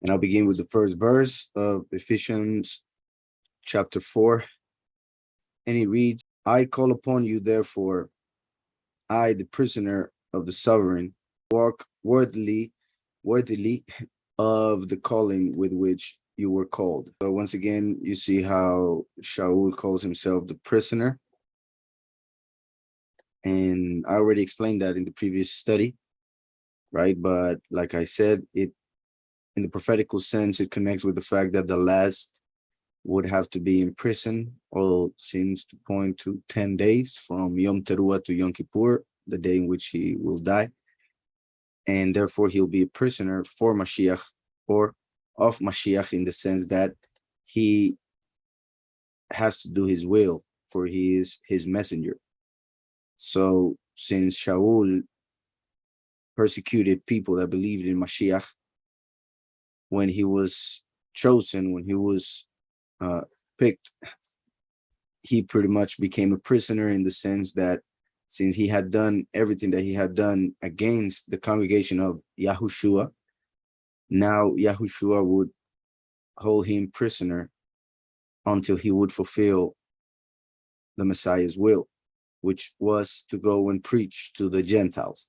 And I'll begin with the first verse of Ephesians chapter 4. And it reads, I call upon you, therefore, I, the prisoner of the sovereign, walk worthily of the calling with which you were called. So once again, you see how Shaul calls himself the prisoner. And I already explained that in the previous study, right? But like I said, it in the prophetical sense, it connects with the fact that the last would have to be in prison. All seems to point to 10 days from Yom Teruah to Yom Kippur, the day in which he will die. And therefore, he'll be a prisoner for Mashiach, or of Mashiach, in the sense that he has to do his will, for he is his messenger. So since Shaul persecuted people that believed in Mashiach, when he was chosen, when he was picked, he pretty much became a prisoner, in the sense that since he had done everything that he had done against the congregation of Yahushua, now Yahushua would hold him prisoner until he would fulfill the Messiah's will, which was to go and preach to the Gentiles.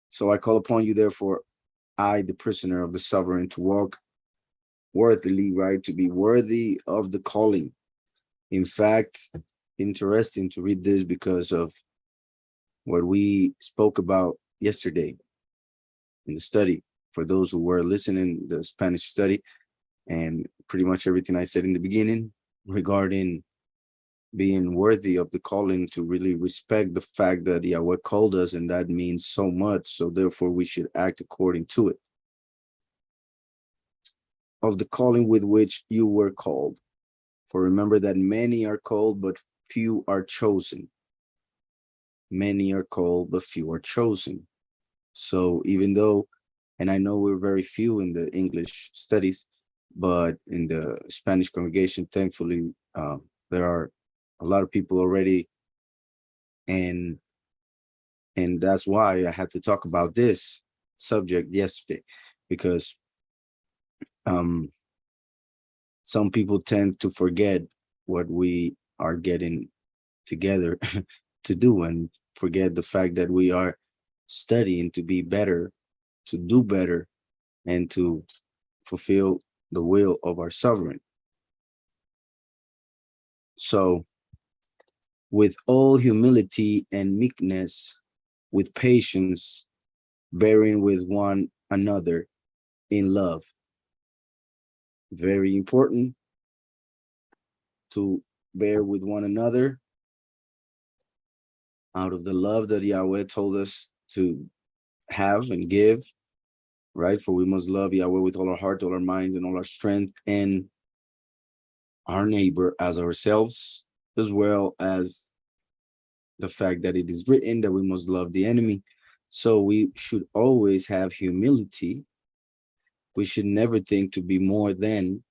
So I call upon you, therefore, I, the prisoner of the sovereign, to walk worthily, right? To be worthy of the calling. In fact, interesting to read this because of what we spoke about yesterday in the study. For those who were listening, the Spanish study, and pretty much everything I said in the beginning regarding being worthy of the calling, to really respect the fact that Yahweh called us, and that means so much. So therefore, we should act according to it. Of the calling with which you were called. For remember that many are called, but few are chosen. Many are called, but few are chosen. So even though, and I know we're very few in the English studies, but in the Spanish congregation, thankfully, there are a lot of people already. And that's why I had to talk about this subject yesterday, because some people tend to forget what we are getting together to do, and forget the fact that we are studying to be better, to do better, and to fulfill the will of our sovereign. So, with all humility and meekness, with patience, bearing with one another in love. Very important to bear with one another out of the love that Yahweh told us to have and give, right? For we must love Yahweh with all our heart, all our minds, and all our strength, and our neighbor as ourselves, as well as the fact that it is written that we must love the enemy. So we should always have humility. We should never think to be more than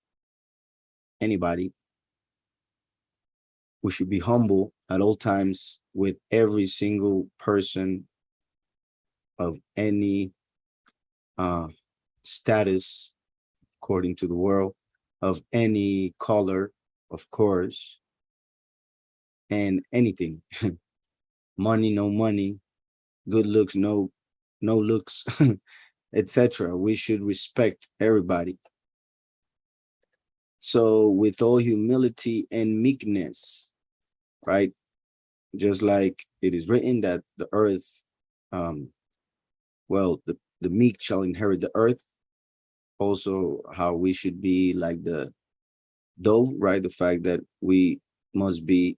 anybody. We should be humble at all times with every single person of any status, according to the world, of any color, of course, and anything. Money, no money, good looks, no looks, etc. We should respect everybody. So with all humility and meekness, right? Just like it is written that the earth, the meek shall inherit the earth. Also, how we should be like the dove, right? The fact that we must be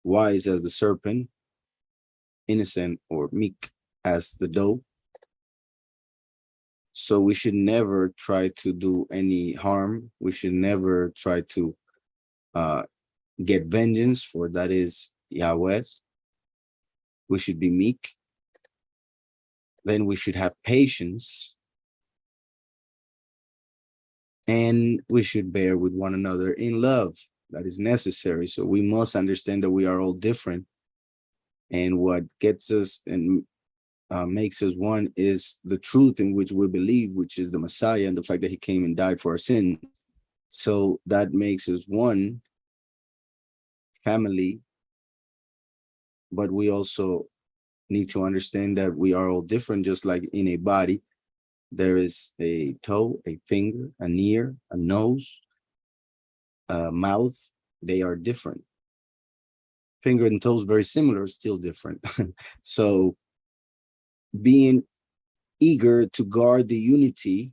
wise as the serpent, innocent or meek as the dove. So we should never try to do any harm. We should never try to get vengeance, for that is Yahweh's. We should be meek. Then we should have patience. And we should bear with one another in love. That is necessary. So we must understand that we are all different. And what gets us and makes us one is the truth in which we believe, which is the Messiah, and the fact that he came and died for our sin. So that makes us one family, but we also need to understand that we are all different, just like in a body. There is a toe, a finger, an ear, a nose, a mouth. They are different. Finger and toes very similar, still different. So being eager to guard the unity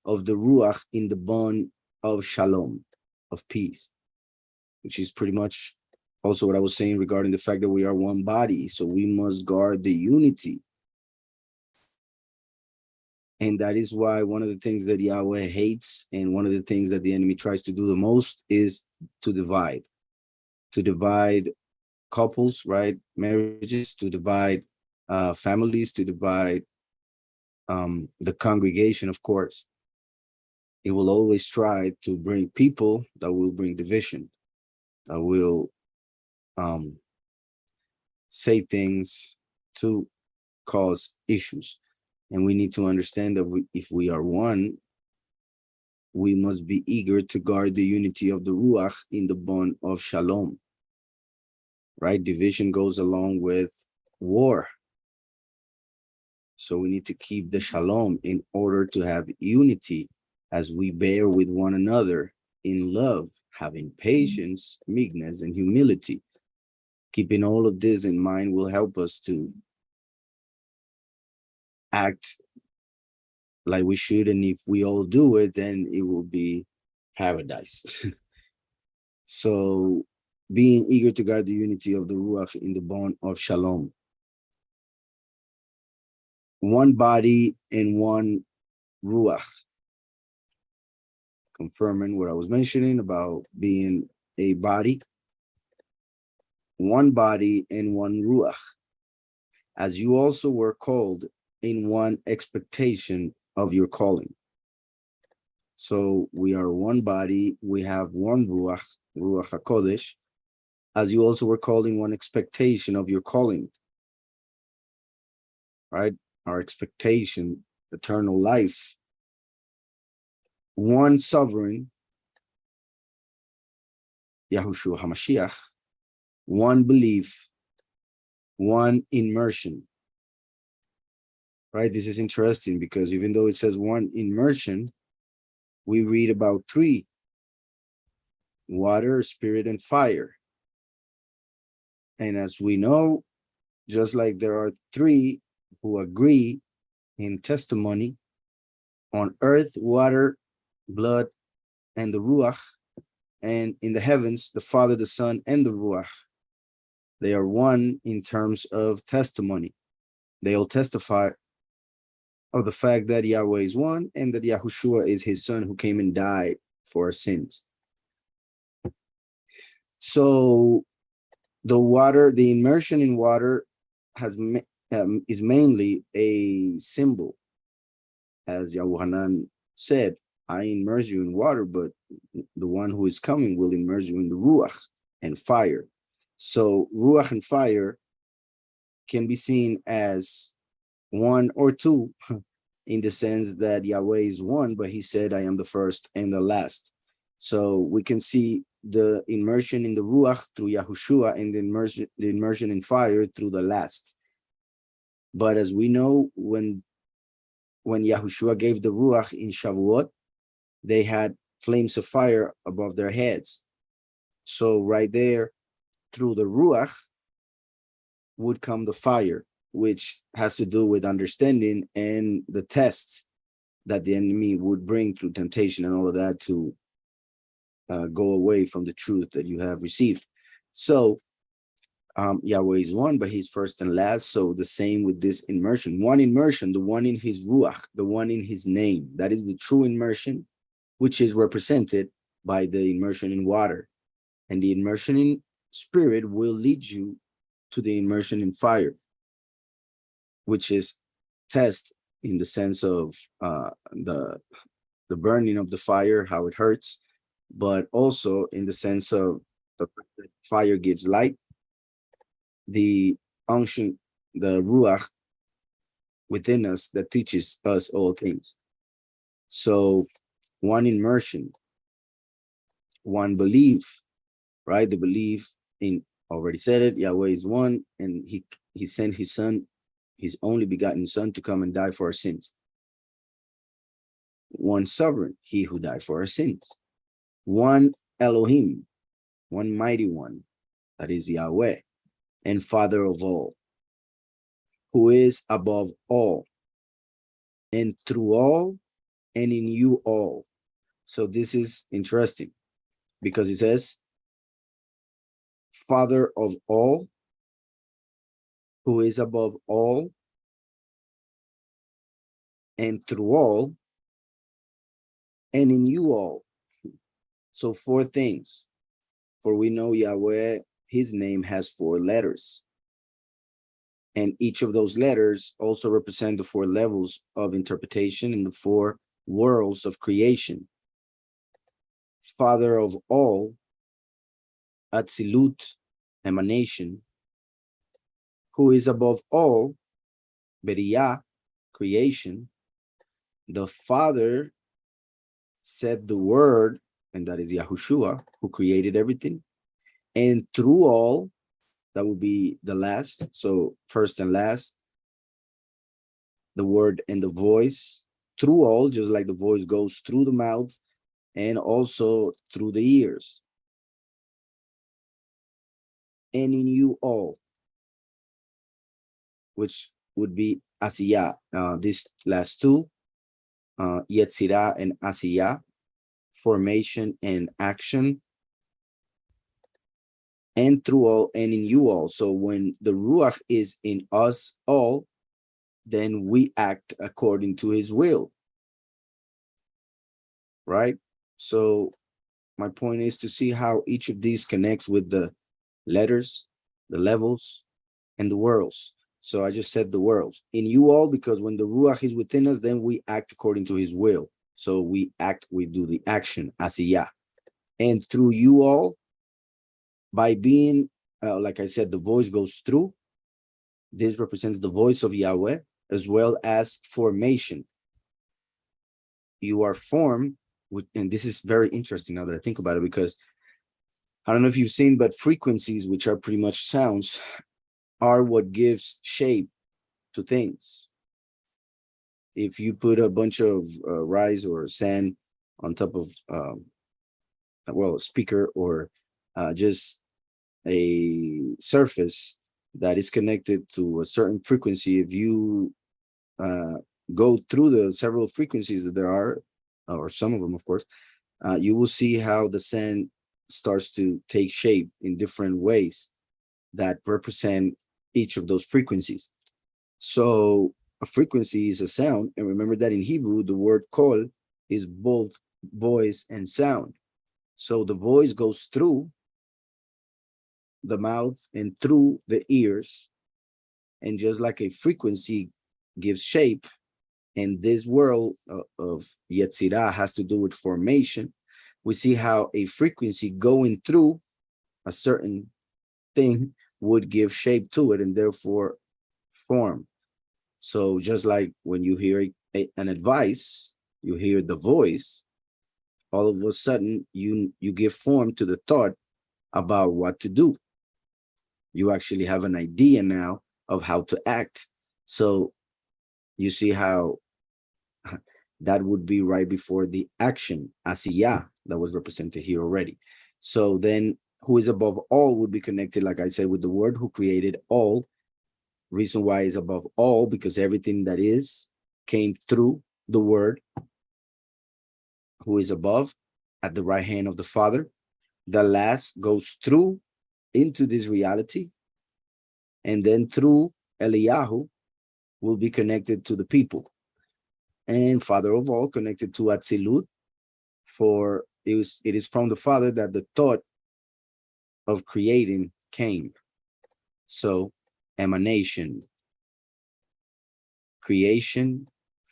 of the Ruach in the bond of Shalom, of peace, which is pretty much also what I was saying regarding the fact that we are one body. So we must guard the unity. And that is why one of the things that Yahweh hates, and one of the things that the enemy tries to do the most, is to divide couples, right? Marriages, to divide families, to divide the congregation, of course. It will always try to bring people that will bring division, that will say things to cause issues. And we need to understand that if we are one, we must be eager to guard the unity of the Ruach in the bond of Shalom, right? Division goes along with war. So we need to keep the Shalom in order to have unity as we bear with one another in love, having patience, meekness, and humility. Keeping all of this in mind will help us to act like we should. And if we all do it, then it will be paradise. So being eager to guard the unity of the Ruach in the bond of Shalom. One body and one Ruach. Confirming what I was mentioning about being a body. One body and one Ruach. As you also were called in one expectation of your calling. So we are one body, we have one Ruach, Ruach HaKodesh, as you also were called in one expectation of your calling, right? Our expectation, eternal life. One sovereign, Yahushua HaMashiach, one belief, one immersion, right? This is interesting because even though it says one immersion, we read about three: water, spirit, and fire. And as we know, just like there are three who agree in testimony on earth, water, blood, and the Ruach, and in the heavens, the Father, the Son, and the Ruach. They are one in terms of testimony. They all testify of the fact that Yahweh is one and that Yahushua is his son who came and died for our sins. So the water, the immersion in water is mainly a symbol. As Yahuhanan said, I immerse you in water, but the one who is coming will immerse you in the Ruach and fire. So Ruach and fire can be seen as one or two in the sense that Yahweh is one, but he said, I am the first and the last. So we can see the immersion in the Ruach through Yahushua and the immersion in fire through the last. But as we know, when Yahushua gave the Ruach in Shavuot, they had flames of fire above their heads. So right there, through the Ruach would come the fire, which has to do with understanding and the tests that the enemy would bring through temptation and all of that to go away from the truth that you have received. So Yahweh is one, but he's first and last. So the same with this immersion. One immersion, the one in his Ruach, the one in his name. That is the true immersion, which is represented by the immersion in water. And the immersion in spirit will lead you to the immersion in fire, which is test in the sense of the burning of the fire, how it hurts, but also in the sense of the fire gives light. The unction, the Ruach within us that teaches us all things. So one immersion, one belief, right? The belief in, already said it, Yahweh is one, and he sent his son, his only begotten son, to come and die for our sins. One sovereign, he who died for our sins. One Elohim, one mighty one, that is Yahweh, and Father of all, who is above all, and through all, and in you all. So this is interesting because it says, Father of all, who is above all, and through all, and in you all. So 4 things. For we know Yahweh, his name has 4 letters. And each of those letters also represent the 4 levels of interpretation in the 4 worlds of creation. Father of all, Atzilut, emanation, who is above all, Beriah, creation. The Father said the word, and that is Yahushua, who created everything. And through all, that will be the last. So first and last, the word and the voice. Through all, just like the voice goes through the mouth and also through the ears. And in you all, which would be Asiyah. These last 2, Yetzirah and Asiyah, formation and action. And through all, and in you all. So when the Ruach is in us all, then we act according to his will, right? So my point is to see how each of these connects with the letters, the levels, and the worlds. So I just said the worlds. In you all, because when the Ruach is within us, then we act according to his will. So we act, we do the action, asiyah. And through you all, by being, like I said, the voice goes through. This represents the voice of Yahweh, as well as formation. You are formed, and this is very interesting now that I think about it, because I don't know if you've seen, but frequencies, which are pretty much sounds, are what gives shape to things. If you put a bunch of rice or sand on top of, well, a speaker, or just a surface that is connected to a certain frequency, if you go through the several frequencies that there are, or some of them, of course, you will see how the sand starts to take shape in different ways that represent each of those frequencies. So a frequency is a sound, and remember that in Hebrew, the word kol is both voice and sound. So the voice goes through the mouth and through the ears, and just like a frequency gives shape, and this world of Yetzirah has to do with formation, we see how a frequency going through a certain thing would give shape to it and therefore form. So just like when you hear an advice, you hear the voice, all of a sudden you give form to the thought about what to do. You actually have an idea now of how to act. So you see how that would be right before the action, asiyah, that was represented here already. So then who is above all would be connected, like I said, with the word who created all. Reason why is above all, because everything that is came through the word who is above at the right hand of the Father. The last goes through into this reality, and then through Eliyahu will be connected to the people. And Father of all connected to Atzilut, for it is from the Father that the thought of creating came. So emanation, creation,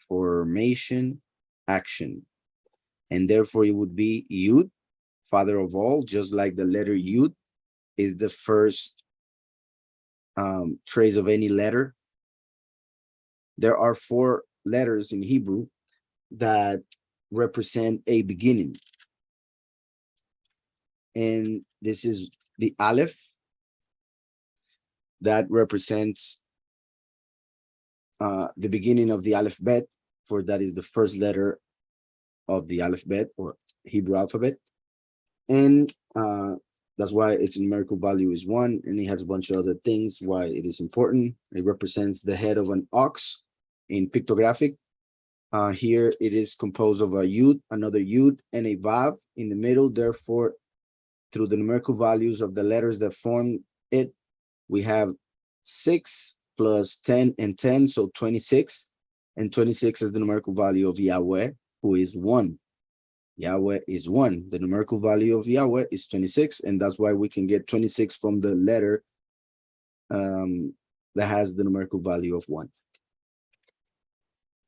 formation, action. And therefore it would be Yud, Father of all, just like the letter Yud is the first trace of any letter there are 4 letters in Hebrew that represent a beginning. And this is the Aleph that represents the beginning of the alphabet, for that is the first letter of the alphabet or Hebrew alphabet. And that's why its numerical value is 1, and it has a bunch of other things why it is important. It represents the head of an ox in pictographic. Here it is composed of a yud, another yud, and a vav in the middle. Therefore, through the numerical values of the letters that form it, we have 6 plus 10 and 10, so 26. And 26 is the numerical value of Yahweh, who is 1. Yahweh is 1. The numerical value of Yahweh is 26, and that's why we can get 26 from the letter that has the numerical value of 1.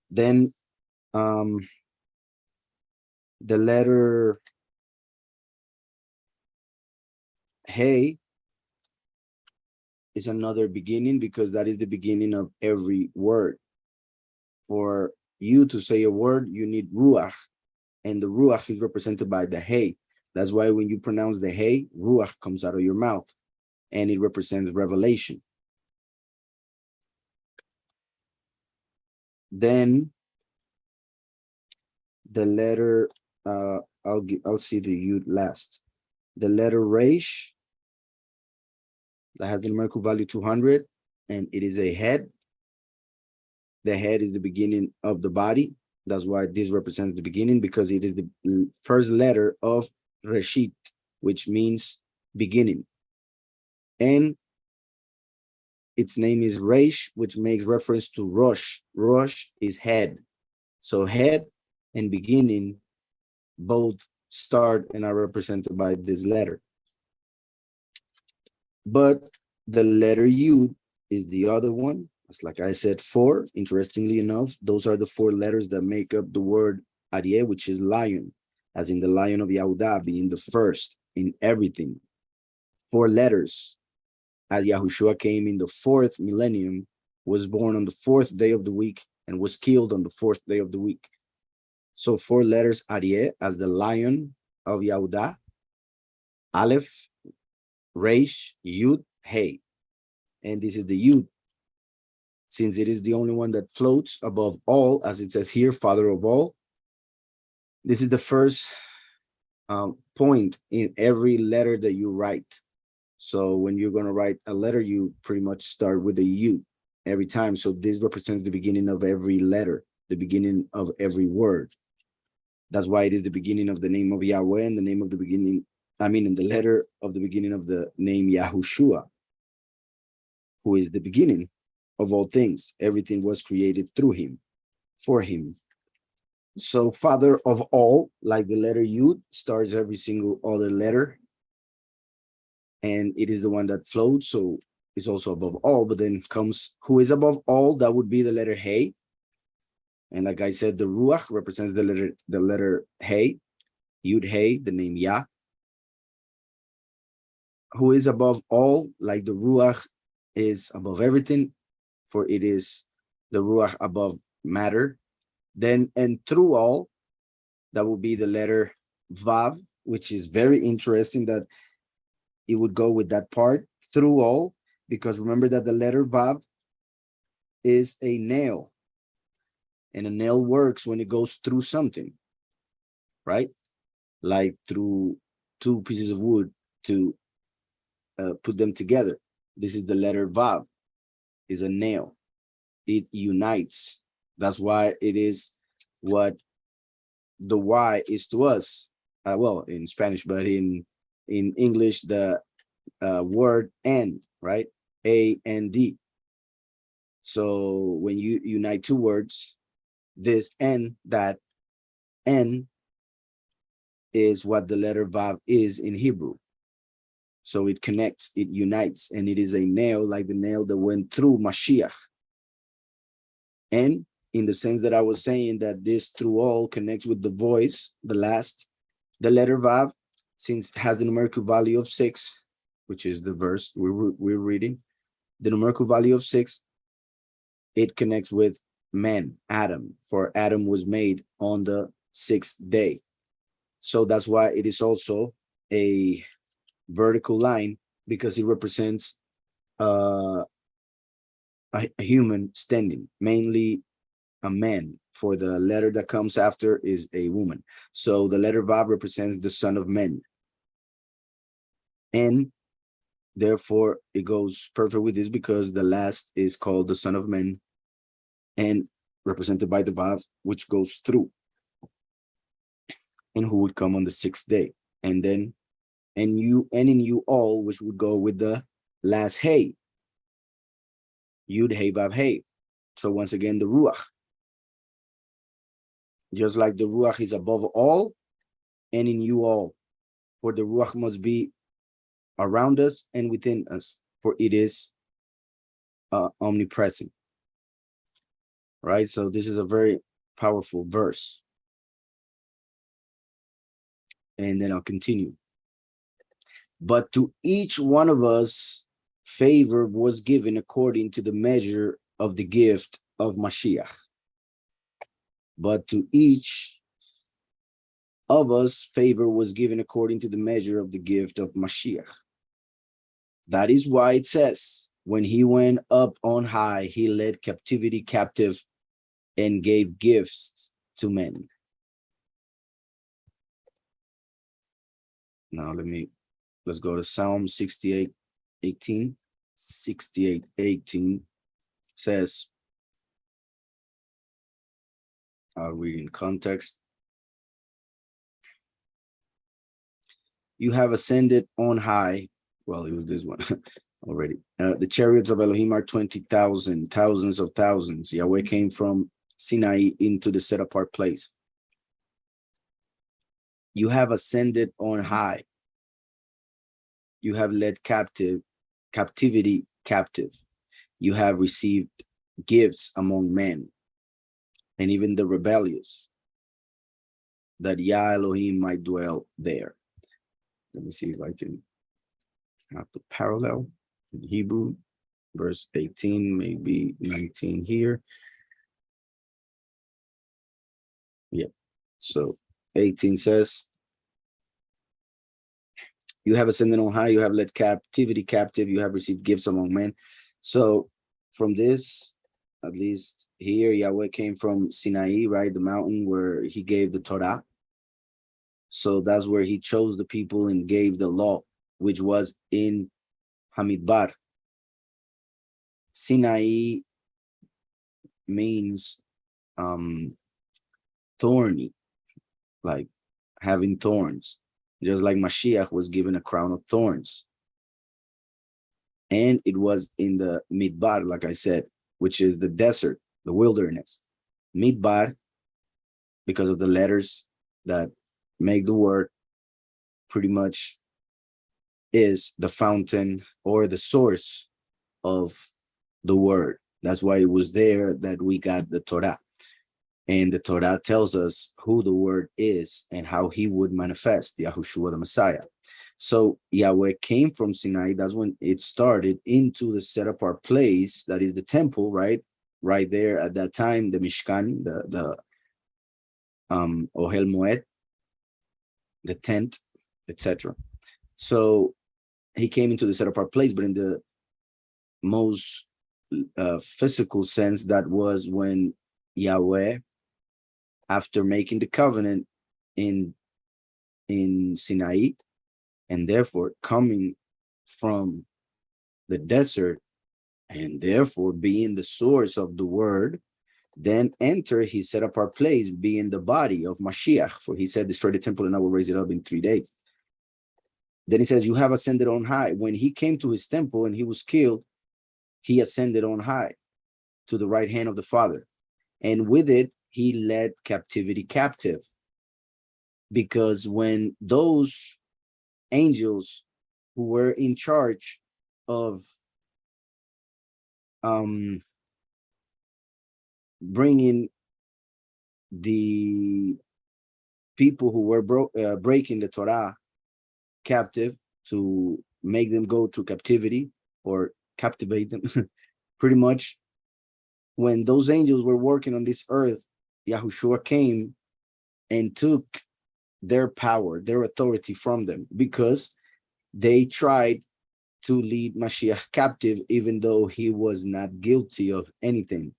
Then the letter Hey is another beginning, because that is the beginning of every word. For you to say a word, you need ruach, and the ruach is represented by the Hey. That's why when you pronounce the Hey, ruach comes out of your mouth, and it represents revelation. Then the letter I'll see the Yud last. The letter Resh, that has the numerical value 200, and it is a head. The head is the beginning of the body. That's why this represents the beginning, because it is the first letter of Reshit, which means beginning. And its name is Resh, which makes reference to Rosh. Rosh is head. So head and beginning both start and are represented by this letter. But the letter Yud is the other one. It's like I said, 4. Interestingly enough, those are the 4 letters that make up the word Aryeh, which is lion, as in the Lion of Yehudah being the first in everything. 4 letters. As Yahushua came in the 4th millennium, was born on the 4th day of the week, and was killed on the 4th day of the week. So 4 letters Aryeh as the Lion of Yehudah, Aleph, Resh, Yud, Hey. And this is the Yud, since it is the only one that floats above all, as it says here, Father of all. This is the first point in every letter that you write. So when you're going to write a letter, you pretty much start with a U every time. So this represents the beginning of every letter, the beginning of every word. That's why it is the beginning of the name of Yahweh, and the name of the beginning, in the letter of the beginning of the name Yahushua, who is the beginning of all things. Everything was created through him, for him. So Father of all, like the letter Yud, starts every single other letter, and it is the one that floats, so it's also above all. But then comes who is above all, that would be the letter Hey. And like I said, the Ruach represents the letter Hey, Yud Hey, the name Yah. Who is above all, like the Ruach is above everything, for it is the Ruach above matter. Then, and through all, that would be the letter Vav, which is very interesting that it would go with that part, through all, because remember that the letter Vav is a nail, and a nail works when it goes through something, right? Like through 2 pieces of wood to put them together. This is the letter Vav, is a nail. It unites. That's why it is what the Y is to us. Well, in Spanish, but in English, the word and, right? A and D. So when you unite 2 words, this and that, N is what the letter Vav is in Hebrew. So it connects, it unites, and it is a nail, like the nail that went through Mashiach. And in the sense that I was saying that this through all connects with the voice, the letter Vav, since it has the numerical value of 6, which is the verse we're reading, the numerical value of 6, it connects with man, Adam, for Adam was made on the sixth day. So that's why it is also a vertical line, because it represents a human standing, mainly a man. For the letter that comes after is a woman. So the letter Vav represents the son of men. And therefore it goes perfect with this, because the last is called the son of men and represented by the Vav, which goes through, and who would come on the sixth day. And then, and in you all, which would go with the last hey, Yud Hey Vav Hey. So once again, the Ruach. Just like the Ruach is above all, and in you all. For the Ruach must be around us and within us, for it is omnipresent. Right? So this is a very powerful verse. And then I'll continue. But to each one of us, favor was given according to the measure of the gift of Mashiach. But to each of us, favor was given according to the measure of the gift of Mashiach. That is why it says, when he went up on high, he led captivity captive and gave gifts to men. Now let's go to Psalm 68:18. 68:18 says, I'll read in context. You have ascended on high. Well, it was this one already. The chariots of Elohim are 20,000, thousands of thousands. Yahweh came from Sinai into the set apart place. You have ascended on high. You have led captivity captive. You have received gifts among men, and even the rebellious, that Yah Elohim might dwell there. Let me see if I can have the parallel in Hebrew, verse 18, maybe 19 here. Yeah. So 18 says, you have ascended on high, you have led captivity captive, you have received gifts among men. So from this, at least here, Yahweh came from Sinai, right? The mountain where he gave the Torah. So that's where he chose the people and gave the law, which was in Hamidbar. Sinai means thorny, like having thorns, just like Mashiach was given a crown of thorns. And it was in the Midbar, like I said, which is the desert, the wilderness. Midbar, because of the letters that make the word, pretty much is the fountain or the source of the word. That's why it was there that we got the Torah. And the Torah tells us who the word is and how he would manifest, Yahushua the Messiah. So Yahweh came from Sinai. That's when it started into the set apart place that is the temple, right? Right there at that time, the Mishkan, the Ohel Moed, the tent, etc. So he came into the set apart place, but in the most physical sense, that was when Yahweh, after making the covenant in Sinai, and therefore coming from the desert, and therefore being the source of the word, then enter his set apart place, being the body of Mashiach. For he said, destroy the temple and I will raise it up in 3 days. Then he says, you have ascended on high. When he came to his temple and he was killed, he ascended on high to the right hand of the Father. And with it, he led captivity captive. Because when those angels who were in charge of bringing the people who were breaking the Torah captive, to make them go to captivity or captivate them, pretty much when those angels were working on this earth, Yahushua came and took their power, their authority from them, because they tried to lead Mashiach captive, even though he was not guilty of anything.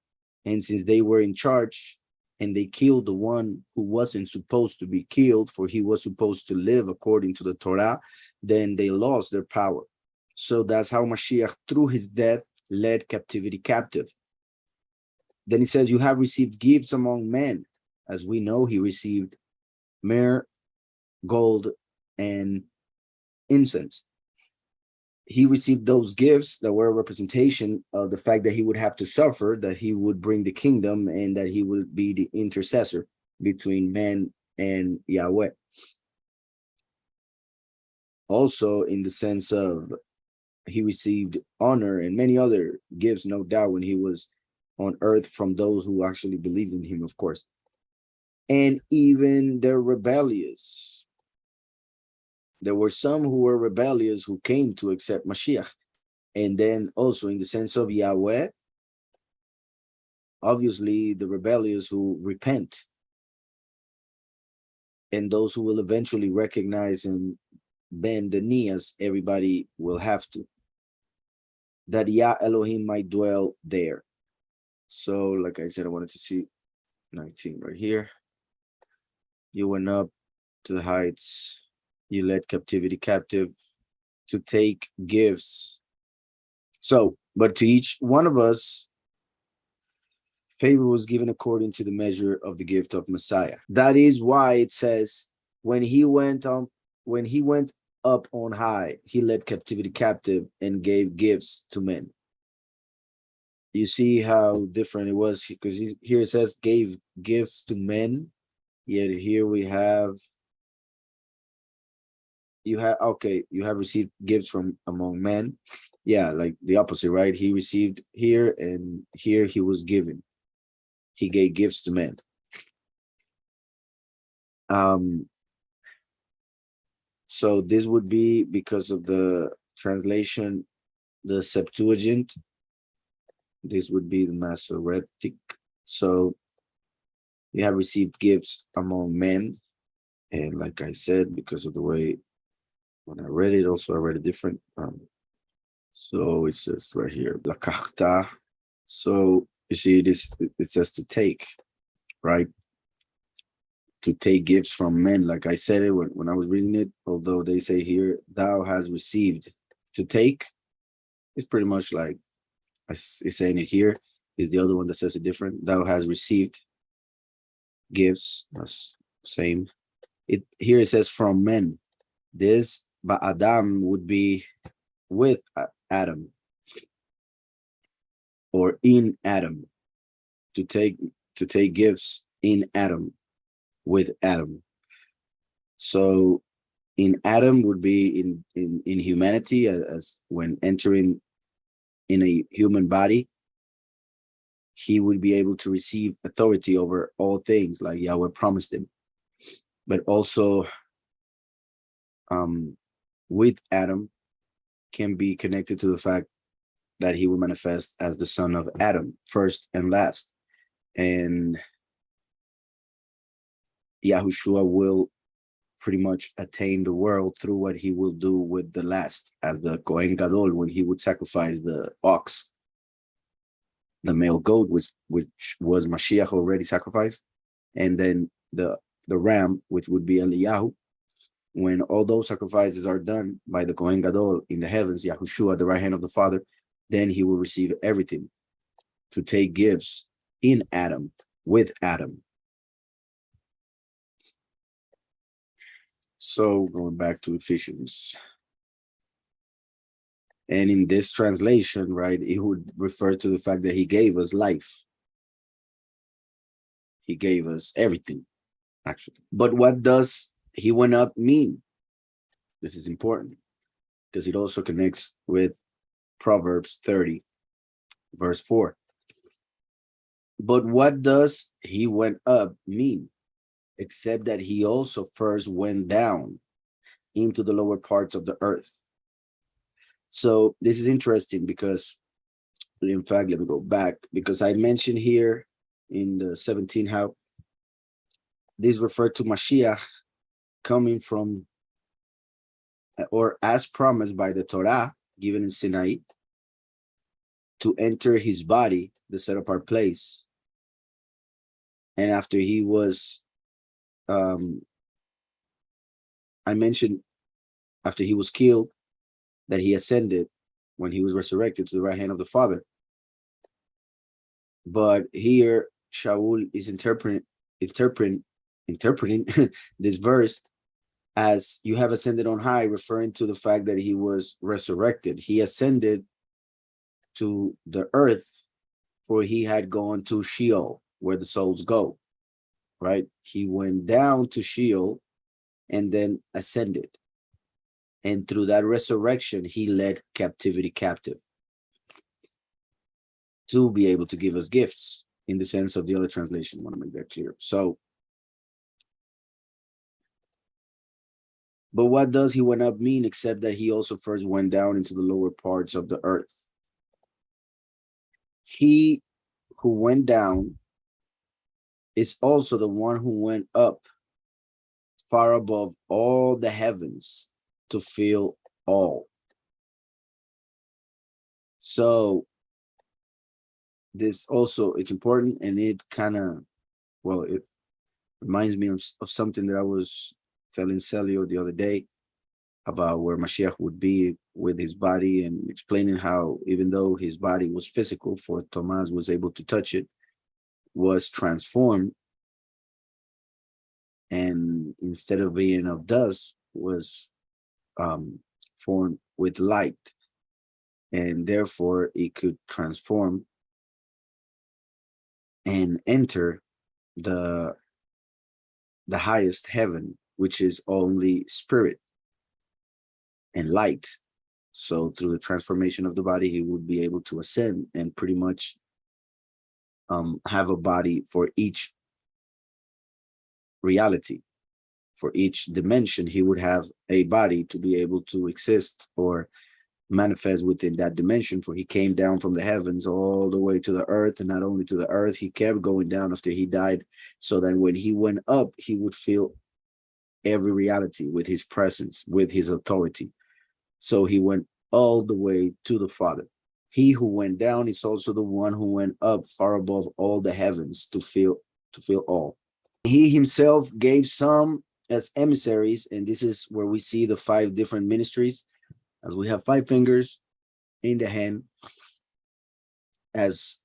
And since they were in charge and they killed the one who wasn't supposed to be killed, for he was supposed to live according to the Torah, then they lost their power. So that's how Mashiach, through his death, led captivity captive. Then he says, you have received gifts among men. As we know, he received myrrh, gold, and incense. He received those gifts that were a representation of the fact that he would have to suffer, that he would bring the kingdom, and that he would be the intercessor between man and Yahweh. Also, in the sense of he received honor and many other gifts, no doubt, when he was on earth from those who actually believed in him, of course. And even the rebellious. There were some who were rebellious who came to accept Mashiach. And then also in the sense of Yahweh, obviously the rebellious who repent, and those who will eventually recognize and bend the knee, as everybody will have to, that Yah Elohim might dwell there. So like I said, I wanted to see 19 right here. You went up to the heights, you led captivity captive, to take gifts. So, but to each one of us, favor was given according to the measure of the gift of Messiah. That is why it says, when he went up on high, he led captivity captive and gave gifts to men. You see how different it was, because here it says gave gifts to men, yet here we have, you have received gifts from among men. Yeah, like the opposite, right? He received here, and here he was given. He gave gifts to men. So this would be because of the translation, the Septuagint. This would be the Masoretic. So you have received gifts among men. And like I said, because of the way when I read it, also I read it different. So it says right here, lakachta. So you see this, it says to take, right? To take gifts from men. Like I said it when I was reading it, although they say here, thou has received. To take is pretty much like it's saying it here, is the other one that says it different. Thou has received gifts. That's same. It here it says from men. This Ba'adam would be with Adam, or in Adam. To take gifts in Adam, with Adam. So in Adam would be in humanity, as when entering in a human body, he would be able to receive authority over all things, like Yahweh promised him. But also with Adam can be connected to the fact that he will manifest as the son of Adam, first and last. And Yahushua will pretty much attain the world through what he will do with the last, as the Kohen Gadol, when he would sacrifice the ox, the male goat, which was Mashiach already sacrificed, and then the ram, which would be Eliyahu. When all those sacrifices are done by the Kohen Gadol in the heavens, Yahushua at the right hand of the Father, then he will receive everything to take gifts in Adam, with Adam. So going back to Ephesians. And in this translation, right, it would refer to the fact that he gave us life. He gave us everything, actually. But what does he went up mean? This is important because it also connects with Proverbs 30, verse 4. But what does he went up mean? Except that he also first went down into the lower parts of the earth. So this is interesting because In fact, let me go back because I mentioned here in the 17 how this referred to Mashiach coming from or as promised by the Torah given in Sinai to enter his body, the set apart place. And after he was, I mentioned after he was killed, that he ascended when he was resurrected to the right hand of the Father. But here Shaul is interpreting this verse as you have ascended on high, referring to the fact that he was resurrected. He ascended to the earth, for he had gone to Sheol, where the souls go, right? He went down to Sheol and then ascended. And through that resurrection, he led captivity captive to be able to give us gifts in the sense of the other translation. I want to make that clear. So, but what does he went up mean except that he also first went down into the lower parts of the earth? He who went down is also the one who went up far above all the heavens to fill all. So this also, it's important, and it kind of, well, it reminds me of something that I was telling Celio the other day about where Mashiach would be with his body, and explaining how even though his body was physical, for Thomas was able to touch it, was transformed, and instead of being of dust was formed with light, and therefore it could transform and enter the highest heaven, which is only spirit and light. So through the transformation of the body, he would be able to ascend and pretty much have a body for each reality. For each dimension, he would have a body to be able to exist or manifest within that dimension, for he came down from the heavens all the way to the earth, and not only to the earth, he kept going down after he died, so that when he went up, he would fill every reality with his presence, with his authority. So he went all the way to the Father. He who went down is also the one who went up far above all the heavens to fill all. He himself gave some as emissaries, and this is where we see the 5 different ministries, as we have 5 fingers in the hand, as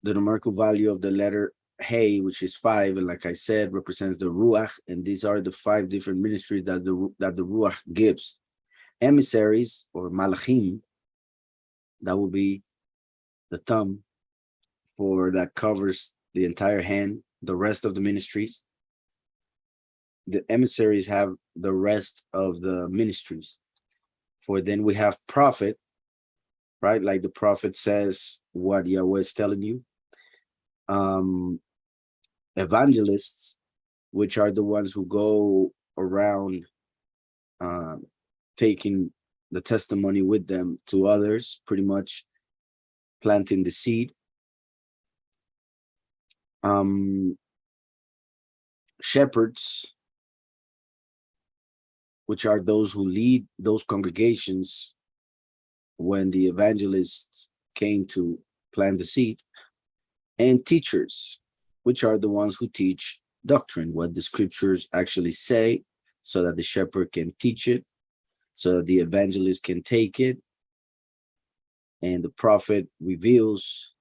the numerical value of the letter Hey, which is 5, and like I said, represents the Ruach, and these are the 5 different ministries that the Ruach gives. Emissaries, or Malachim, that will be the thumb that covers the entire hand, the rest of the ministries. The emissaries have the rest of the ministries. For then we have prophet, right? Like the prophet says what Yahweh is telling you. Evangelists, which are the ones who go around taking the testimony with them to others, pretty much planting the seed. Shepherds, which are those who lead those congregations when the evangelists came to plant the seed. And teachers, which are the ones who teach doctrine, what the scriptures actually say, so that the shepherd can teach it, so that the evangelist can take it, and the prophet reveals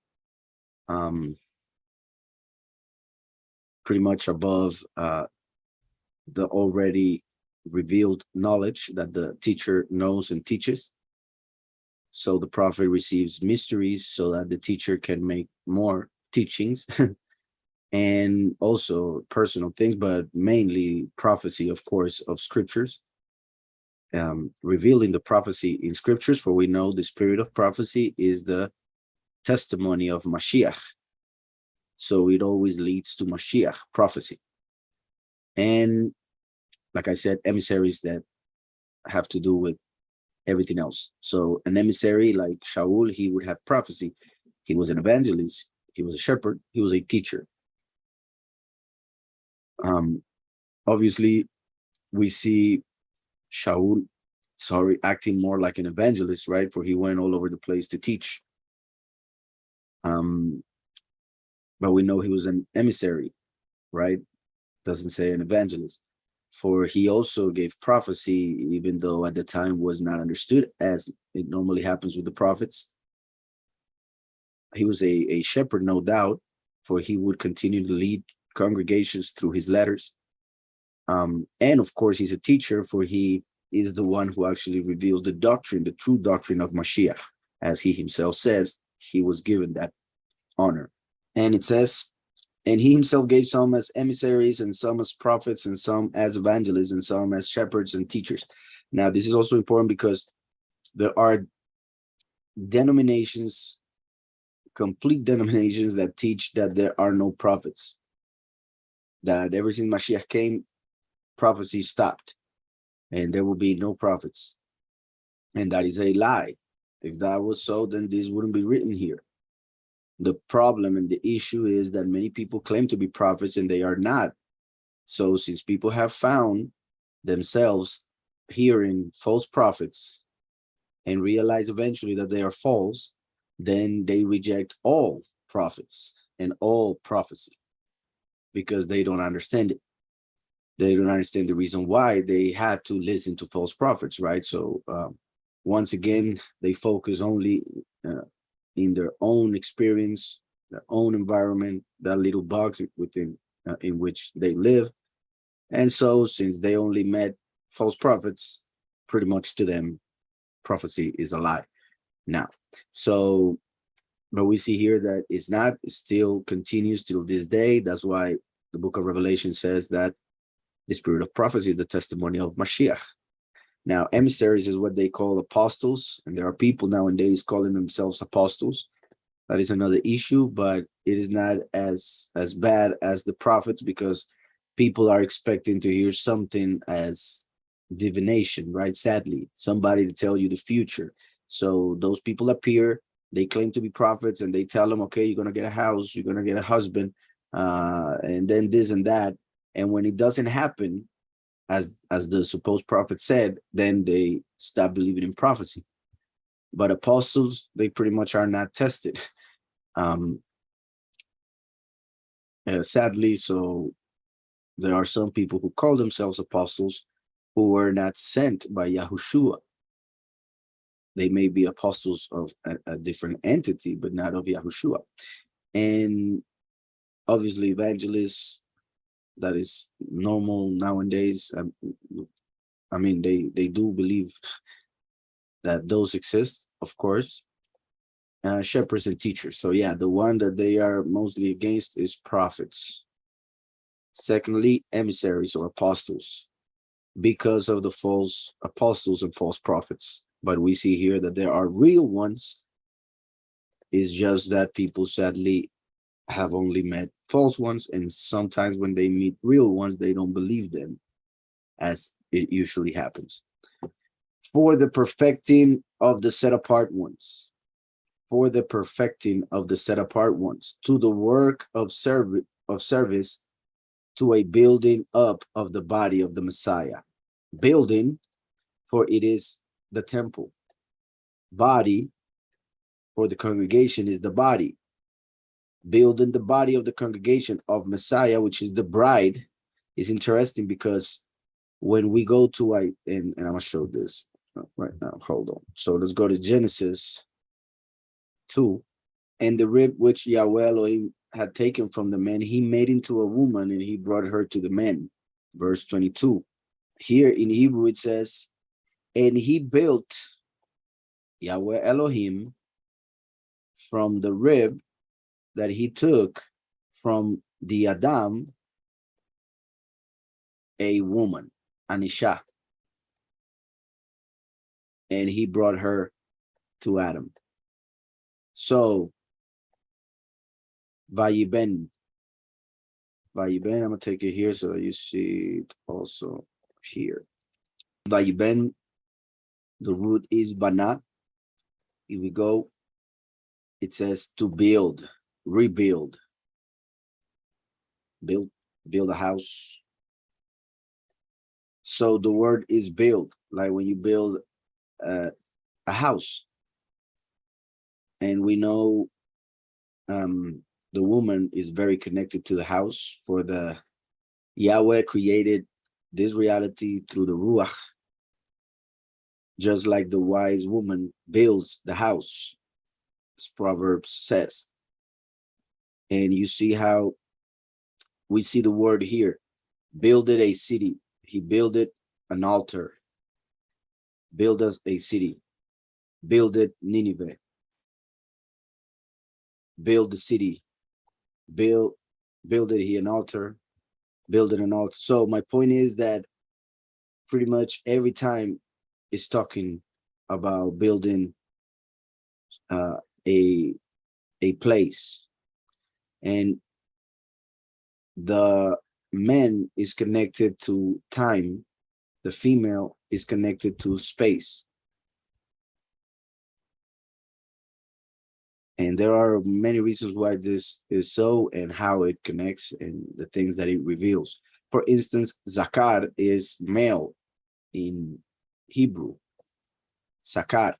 pretty much above the already revealed knowledge that the teacher knows and teaches. So the prophet receives mysteries so that the teacher can make more teachings and also personal things, but mainly prophecy, of course, of scriptures, revealing the prophecy in scriptures, for we know the spirit of prophecy is the testimony of Mashiach. So it always leads to Mashiach prophecy. And like I said, emissaries that have to do with everything else. So an emissary like Shaul, he would have prophecy. He was an evangelist. He was a shepherd. He was a teacher. Obviously, we see Shaul, acting more like an evangelist, right? For he went all over the place to teach. But we know he was an emissary, right? Doesn't say an evangelist. For he also gave prophecy, even though at the time was not understood as it normally happens with the prophets. He was a shepherd, no doubt, for he would continue to lead congregations through his letters. And of course, he's a teacher, for he is the one who actually reveals the doctrine, the true doctrine of Mashiach. As he himself says, he was given that honor. And it says, and he himself gave some as emissaries, and some as prophets, and some as evangelists, and some as shepherds and teachers. Now, this is also important because there are denominations, complete denominations, that teach that there are no prophets, that ever since Mashiach came, prophecy stopped, and there will be no prophets. And that is a lie. If that was so, then this wouldn't be written here. The problem and the issue is that many people claim to be prophets and they are not. So since people have found themselves hearing false prophets and realize eventually that they are false, then they reject all prophets and all prophecy because they don't understand it. They don't understand the reason why they had to listen to false prophets, right? So once again, they focus only in their own experience, their own environment, that little box within in which they live. And so since they only met false prophets, pretty much to them, prophecy is a lie. Now, so, but we see here that it's not, it still continues till this day. That's why the book of Revelation says that the spirit of prophecy is the testimony of Mashiach. Now, emissaries is what they call apostles, and there are people nowadays calling themselves apostles. That is another issue, but it is not as bad as the prophets, because people are expecting to hear something as divination, right? Sadly, somebody to tell you the future. So those people appear, they claim to be prophets, and they tell them, okay, you're going to get a house, you're going to get a husband, and then this and that. And when it doesn't happen, as the supposed prophet said, then they stop believing in prophecy. But apostles, they pretty much are not tested. Sadly, so there are some people who call themselves apostles who were not sent by Yahushua. They may be apostles of a different entity, but not of Yahushua. And obviously, evangelists, that is normal nowadays. I mean, they do believe that those exist, of course. Shepherds and teachers. So yeah, the one that they are mostly against is prophets. Secondly, emissaries or apostles, because of the false apostles and false prophets. But we see here that there are real ones. It's just that people sadly have only met false ones, and sometimes when they meet real ones, they don't believe them, as it usually happens. For the perfecting of the set apart ones, for the perfecting of the set apart ones, to the work of service, to a building up of the body of the Messiah. Building, for it is the temple. Body, for the congregation, is the body. Building the body of the congregation of Messiah, which is the bride, is interesting because when we go to and I'm gonna show this right now. Hold on. So let's go to Genesis 2. And the rib which Yahweh Elohim had taken from the man, he made into a woman, and he brought her to the man. Verse 22. Here in Hebrew it says, and he built Yahweh Elohim from the rib that he took from the Adam, a woman, Anisha, and he brought her to Adam. So Vayiben, I'm gonna take it here so you see it also here. Vayiben The root is bana. Here we go. It says to build, rebuild, build a house. So the word is build, like when you build a house. And we know the woman is very connected to the house, for the Yahweh created this reality through the Ruach, just like the wise woman builds the house, as Proverbs says. And you see how we see the word here, builded a city. He builded an altar, build us a city, builded Nineveh, build the city, builded he an altar, building an altar. So my point is that pretty much every time it's talking about building a place, and the man is connected to time, the female is connected to space. And there are many reasons why this is so, and how it connects, and the things that it reveals. For instance, zakar is male in Hebrew, sakar.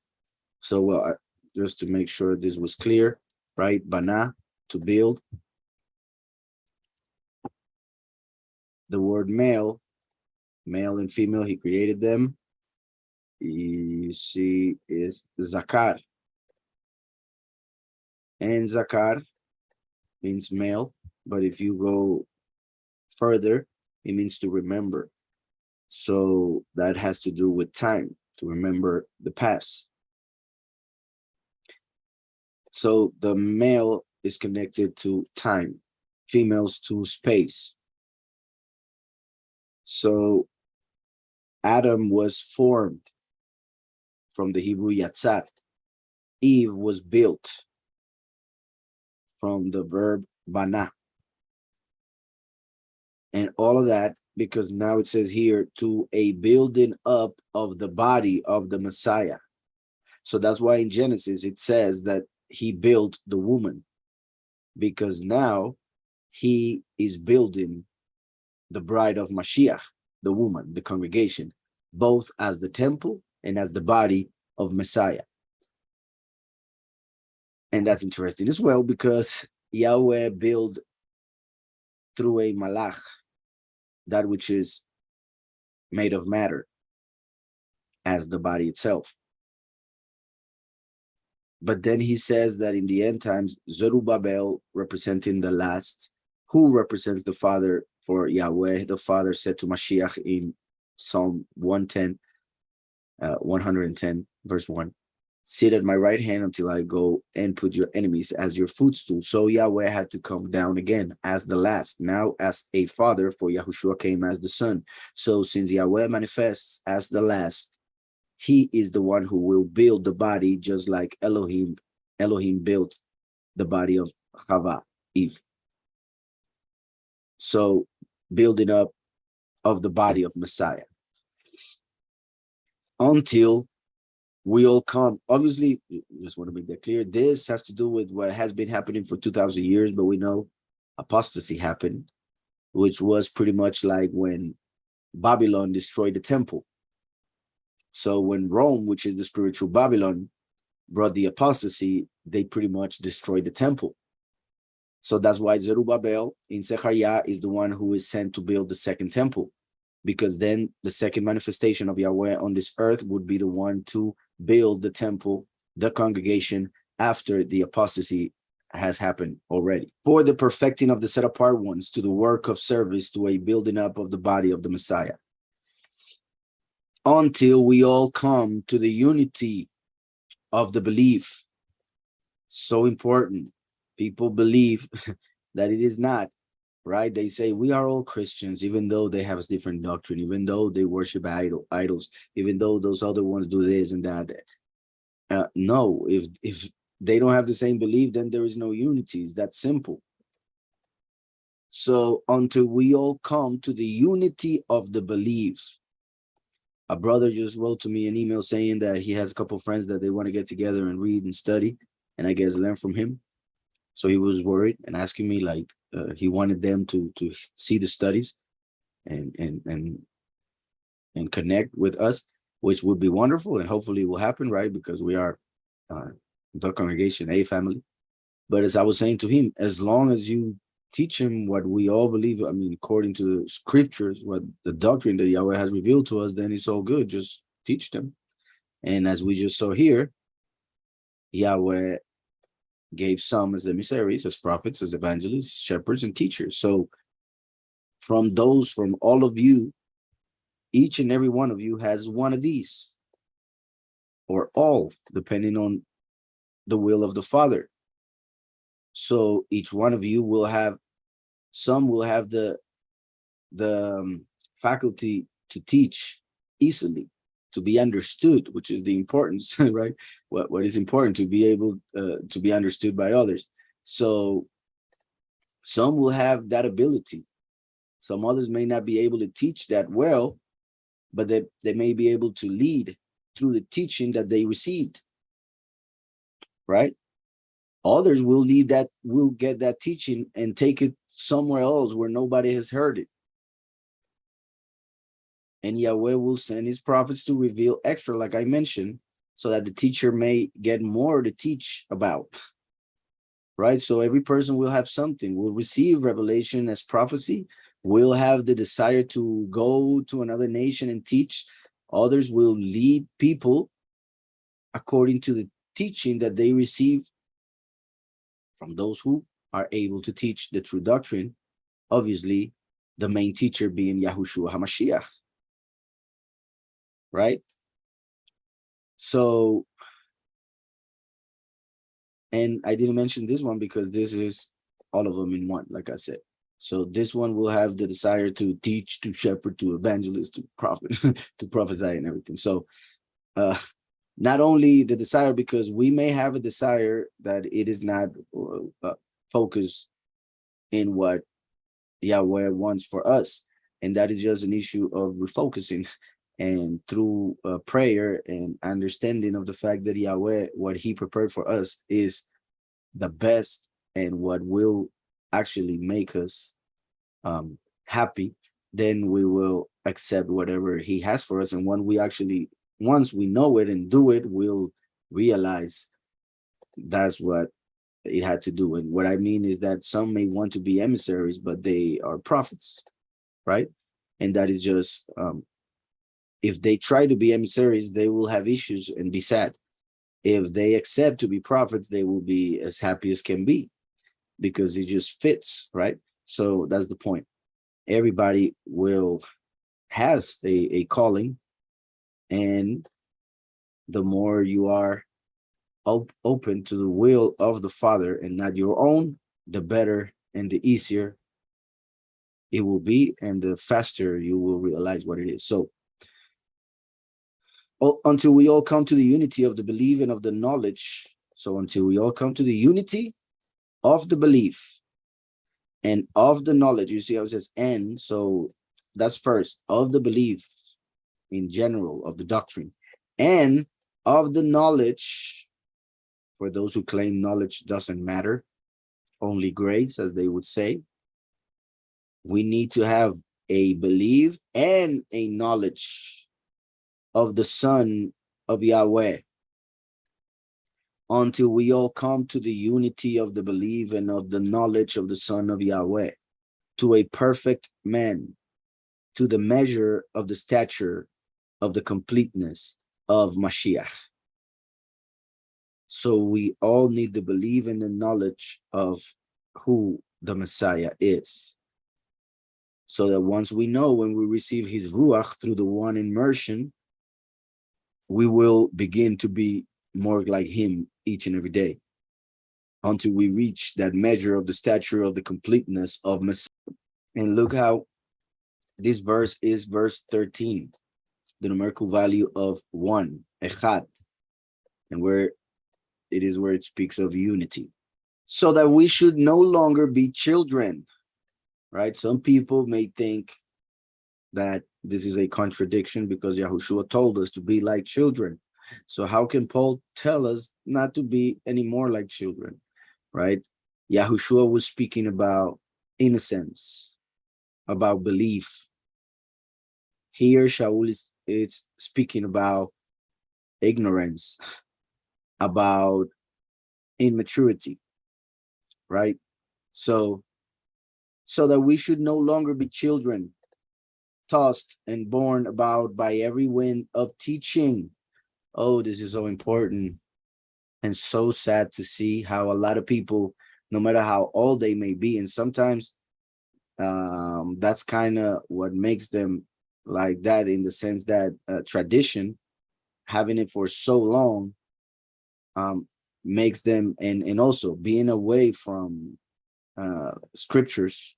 So just to make sure this was clear, right? Bana, to build. The word male and female, he created them. You see, is zakar. And zakar means male, but if you go further, it means to remember. So that has to do with time, to remember the past. So the male is connected to time, females to space. So Adam was formed from the Hebrew yatzat. Eve was built from the verb bana. And all of that because now it says here, to a building up of the body of the Messiah. So that's why in Genesis it says that he built the woman, because now he is building the bride of Mashiach, the woman, the congregation, both as the temple and as the body of Messiah. And that's interesting as well, because Yahweh built through a malach that which is made of matter as the body itself. But then he says that in the end times, Zerubbabel, representing the last, who represents the Father for Yahweh, the Father said to Mashiach in Psalm 110, verse 1, sit at my right hand until I go and put your enemies as your footstool. So Yahweh had to come down again as the last, now as a father, for Yahushua came as the son. So since Yahweh manifests as the last, he is the one who will build the body, just like Elohim built the body of Chava, Eve. So building up of the body of Messiah. Until we all come, obviously, just want to make that clear. This has to do with what has been happening for 2,000 years, but we know apostasy happened, which was pretty much like when Babylon destroyed the temple. So when Rome, which is the spiritual Babylon, brought the apostasy, they pretty much destroyed the temple. So that's why Zerubbabel in Zechariah is the one who is sent to build the second temple, because then the second manifestation of Yahweh on this earth would be the one to build the temple, the congregation, after the apostasy has happened already. For the perfecting of the set apart ones, to the work of service, to a building up of the body of the Messiah, until we all come to the unity of the belief. So important. People believe that it is not, right? They say we are all Christians, even though they have a different doctrine, even though they worship idols, even though those other ones do this and that. No, if they don't have the same belief, then there is no unity. It's that simple. So until we all come to the unity of the belief, A brother just wrote to me an email saying that he has a couple of friends that they want to get together and read and study, and I guess learn from him. So he was worried and asking me like he wanted them to see the studies and connect with us, which would be wonderful, and hopefully it will happen, right? Because we are the congregation, a family. But as I was saying to him, as long as you teach him what we all believe, I mean, according to the scriptures, what the doctrine that Yahweh has revealed to us, then it's all good. Just teach them. And as we just saw here, Yahweh gave some as emissaries, as prophets, as evangelists, shepherds, and teachers. So from all of you, each and every one of you has one of these, or all, depending on the will of the Father. So each one of you will have, some will have the faculty to teach easily, to be understood, which is the importance, right? What is important to be able to be understood by others. So some will have that ability. Some others may not be able to teach that well, but they may be able to lead through the teaching that they received, right? Others will get that teaching and take it somewhere else where nobody has heard it. And Yahweh will send his prophets to reveal extra, like I mentioned, so that the teacher may get more to teach about, right? So every person will have something, will receive revelation as prophecy, will have the desire to go to another nation and teach. Others will lead people according to the teaching that they receive from those who are able to teach the true doctrine, obviously the main teacher being Yahushua HaMashiach, right? So, and I didn't mention this one because this is all of them in one, like I said. So this one will have the desire to teach, to shepherd, to evangelist, to prophet, to prophesy and everything. So not only the desire, because we may have a desire that it is not focused in what Yahweh wants for us, and that is just an issue of refocusing, and through prayer and understanding of the fact that Yahweh, what he prepared for us is the best and what will actually make us happy, then we will accept whatever he has for us. And when we actually, once we know it and do it, we'll realize that's what it had to do. And what I mean is that some may want to be emissaries, but they are prophets, right? And that is just, if they try to be emissaries, they will have issues and be sad. If they accept to be prophets, they will be as happy as can be, because it just fits, right? So that's the point. Everybody has a calling, and the more you are open to the will of the Father and not your own, the better and the easier it will be, and the faster you will realize what it is. So until we all come to the unity of the belief and of the knowledge. So until we all come to the unity of the belief and of the knowledge, you see how it says and, so that's first, of the belief in general, of the doctrine, and of the knowledge, for those who claim knowledge doesn't matter, only grace, as they would say. We need to have a belief and a knowledge of the Son of Yahweh, until we all come to the unity of the belief and of the knowledge of the Son of Yahweh, to a perfect man, to the measure of the stature of the completeness of Mashiach. So we all need to believe in the knowledge of who the Messiah is, so that once we know, when we receive his Ruach through the one immersion, we will begin to be more like him each and every day, until we reach that measure of the stature of the completeness of Messiah. And look how this verse is verse 13, the numerical value of 1, echad, and where it speaks of unity, so that we should no longer be children, right? Some people may think that This is a contradiction because Yahushua told us to be like children. So how can Paul tell us not to be any more like children, right? Yahushua was speaking about innocence, about belief. Here, Shaul is speaking about ignorance, about immaturity, right? So that we should no longer be children, tossed and borne about by every wind of teaching. Oh, this is so important and so sad to see how a lot of people, no matter how old they may be, and sometimes that's kind of what makes them like that, in the sense that tradition, having it for so long, makes them, and also being away from scriptures,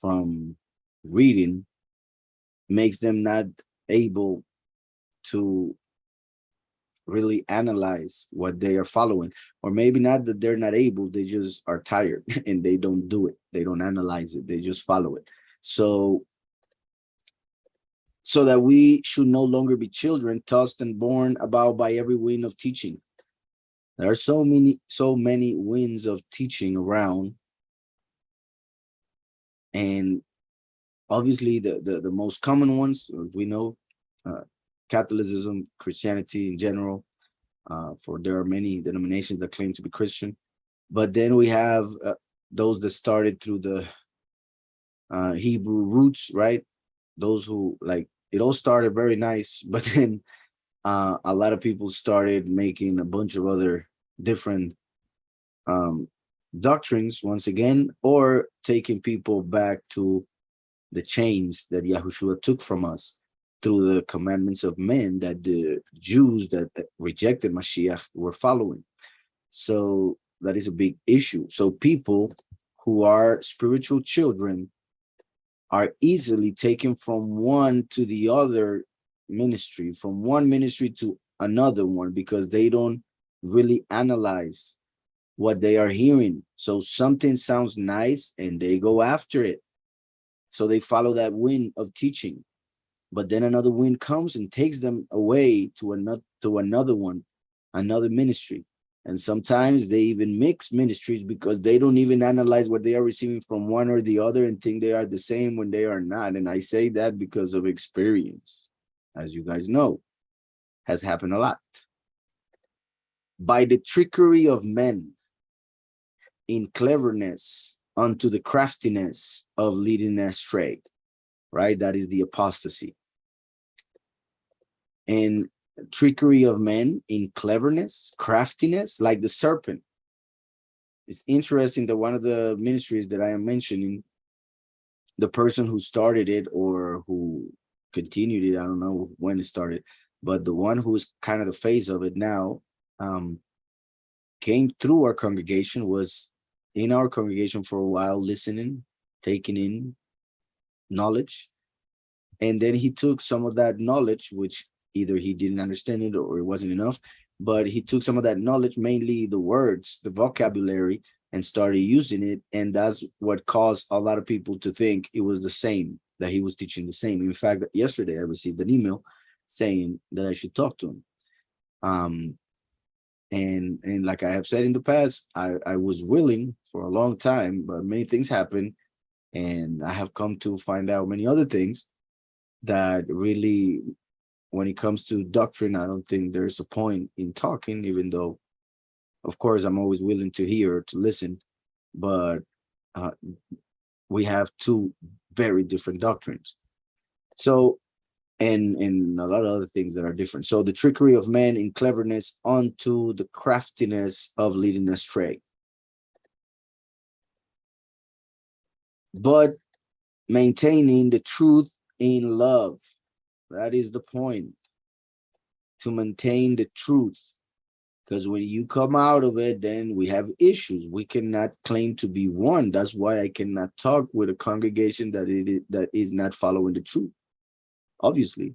from reading, makes them not able to really analyze what they are following. Or maybe not that they're not able, they just are tired and they don't do it, they don't analyze it, they just follow it. So that we should no longer be children, tossed and borne about by every wind of teaching. There are so many winds of teaching around, and obviously the most common ones, we know, Catholicism, Christianity in general, for there are many denominations that claim to be Christian. But then we have those that started through the Hebrew roots, right? Those who, like, it all started very nice, but then a lot of people started making a bunch of other different doctrines once again, or taking people back to the chains that Yahushua took from us through the commandments of men that the Jews that rejected Mashiach were following. So that is a big issue. So people who are spiritual children are easily taken from one to the other ministry, from one ministry to another one, because they don't really analyze what they are hearing. So something sounds nice and they go after it. So they follow that wind of teaching, but then another wind comes and takes them away to another one, another ministry. And sometimes they even mix ministries because they don't even analyze what they are receiving from one or the other and think they are the same when they are not. And I say that because of experience, as you guys know, has happened a lot. By the trickery of men, in cleverness, unto the craftiness of leading astray, right? That is the apostasy. And trickery of men in cleverness, craftiness, like the serpent. It's interesting that one of the ministries that I am mentioning, the person who started it or who continued it, I don't know when it started, but the one who is kind of the face of it now, came through our congregation, was in our congregation for a while, listening, taking in knowledge. And then he took some of that knowledge, which either he didn't understand it or it wasn't enough, but he took some of that knowledge, mainly the words, the vocabulary, and started using it. And that's what caused a lot of people to think it was the same, that he was teaching the same. In fact, yesterday I received an email saying that I should talk to him. And like I have said in the past, I was willing for a long time, but many things happen, and I have come to find out many other things that really, when it comes to doctrine, I don't think there's a point in talking, even though, of course, I'm always willing to hear, to listen, but we have two very different doctrines. So, and a lot of other things that are different. So the trickery of men in cleverness unto the craftiness of leading astray. But maintaining the truth in love. That is the point, to maintain the truth. Because when you come out of it, then we have issues. We cannot claim to be one. That's why I cannot talk with a congregation that is not following the truth, obviously.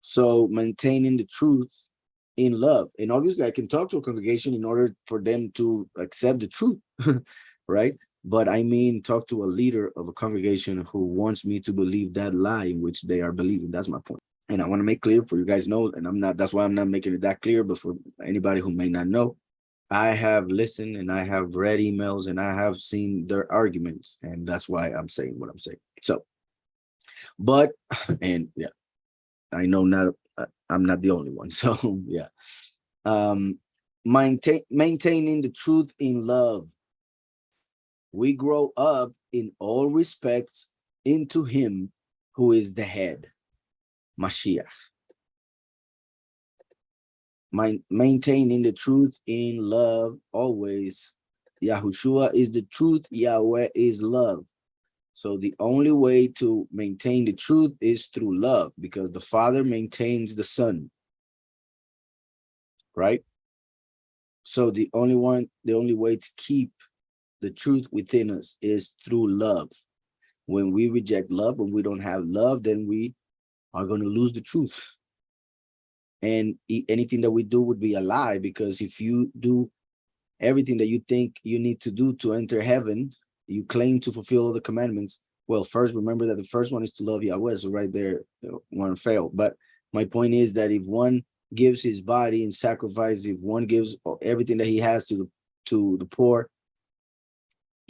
So maintaining the truth in love. And obviously I can talk to a congregation in order for them to accept the truth, right? but I mean talk to a leader of a congregation who wants me to believe that lie in which they are believing. That's my point. And I want to make clear for you guys know, and that's why I'm not making it that clear, but for anybody who may not know, I have listened and I have read emails and I have seen their arguments, and that's why I'm saying what I'm saying. So, but, and yeah, I know not, I'm not the only one. So yeah, um, maintaining the truth in love. We grow up in all respects into him who is the head, Mashiach. Maintaining the truth in love always. Yahushua is the truth, Yahweh is love. So the only way to maintain the truth is through love, because the Father maintains the Son, right? So the only way to keep the truth within us is through love. When we reject love, when we don't have love, then we are going to lose the truth. And anything that we do would be a lie, because if you do everything that you think you need to do to enter heaven, you claim to fulfill all the commandments. Well, first, remember that the first one is to love Yahweh. So right there, one failed. But my point is that if one gives his body in sacrifice, if one gives everything that he has to the poor,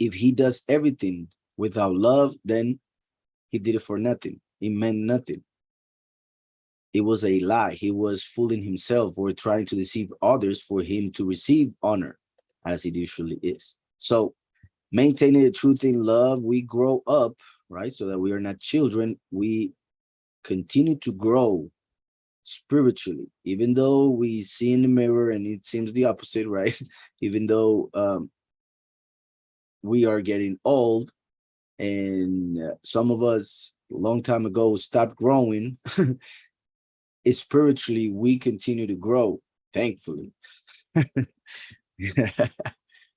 if he does everything without love, then he did it for nothing. It meant nothing. It was a lie. He was fooling himself or trying to deceive others for him to receive honor, as it usually is. So maintaining the truth in love, we grow up, right? So that we are not children. We continue to grow spiritually, even though we see in the mirror and it seems the opposite, right? Even though we are getting old, and some of us a long time ago stopped growing, spiritually, we continue to grow, thankfully.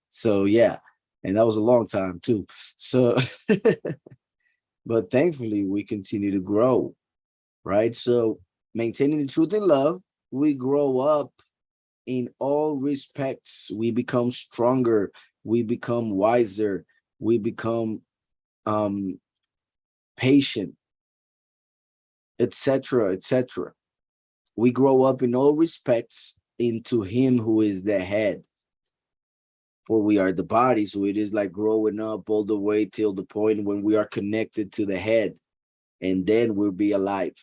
So yeah, and that was a long time too. So, but thankfully, we continue to grow, right? So maintaining the truth in love, we grow up in all respects. We become stronger, we become wiser, we become patient, etc., etc. We grow up in all respects into him who is the head. For we are the body, so it is like growing up all the way till the point when we are connected to the head, and then we'll be alive,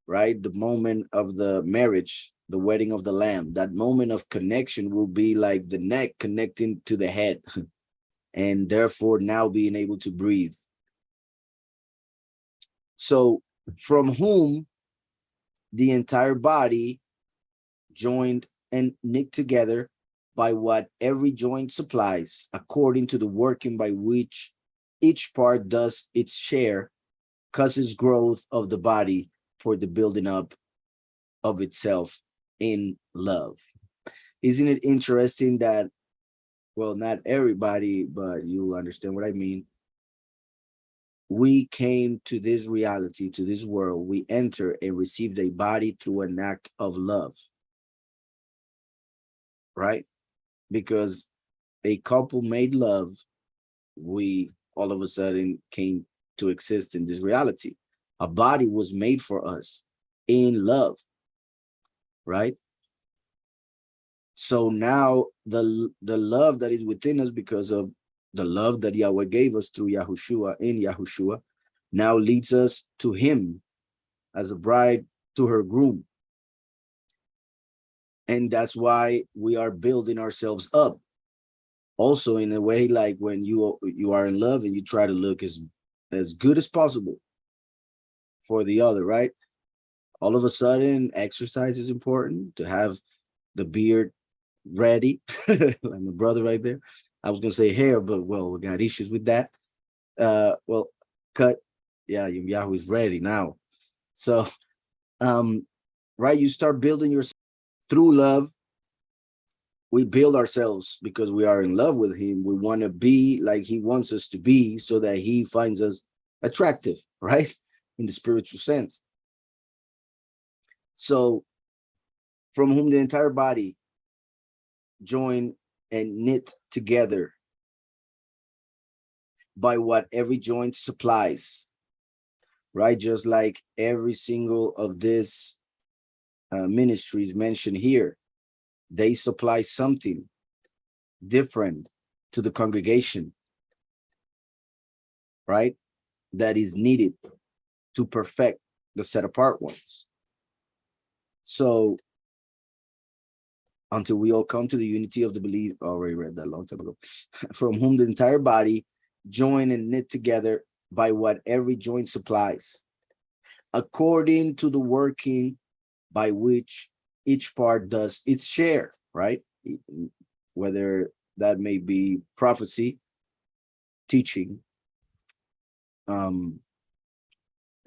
right? The moment of the marriage, the wedding of the lamb, that moment of connection will be like the neck connecting to the head, and therefore now being able to breathe. So from whom the entire body, joined and knit together by what every joint supplies, according to the working by which each part does its share, causes growth of the body for the building up of itself in love. Isn't it interesting that, well, not everybody, but you'll understand what I mean. We came to this reality, to this world. We enter and received a body through an act of love, right? Because a couple made love, we all of a sudden came to exist in this reality. A body was made for us in love, right? So now the love that is within us, because of the love that Yahweh gave us through Yahushua, in Yahushua, now leads us to him as a bride to her groom. And that's why we are building ourselves up. Also, in a way, like when you are in love and you try to look as good as possible for the other, right? All of a sudden, exercise is important, to have the beard ready, like my brother right there. I was gonna say hair, but well, we got issues with that. Well, cut. Yeah, Yahoo is ready now. So, right, you start building yourself through love. We build ourselves because we are in love with him. We want to be like he wants us to be, so that he finds us attractive, right? In the spiritual sense. So, from whom the entire body, joined and knit together by what every joint supplies, right? Just like every single of these ministries mentioned here, they supply something different to the congregation, right? That is needed to perfect the set apart ones. So until we all come to the unity of the belief, I already read that a long time ago, from whom the entire body join and knit together by what every joint supplies, according to the working by which each part does its share, right? Whether that may be prophecy, teaching,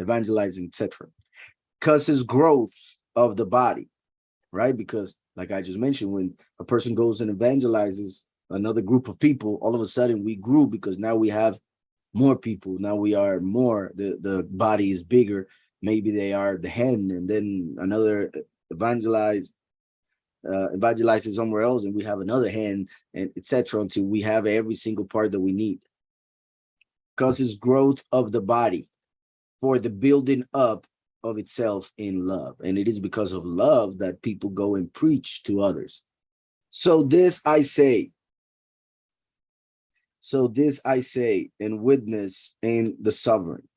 evangelizing, etc. Causes growth of the body, right? Because like I just mentioned, when a person goes and evangelizes another group of people, all of a sudden we grew because now we have more people. Now we are more, the body is bigger. Maybe they are the hen, and then another evangelizes somewhere else, and we have another hen, and etc. until we have every single part that we need. Causes growth of the body for the building up of itself in love. And it is because of love that people go and preach to others. So this I say and witness in the sovereign,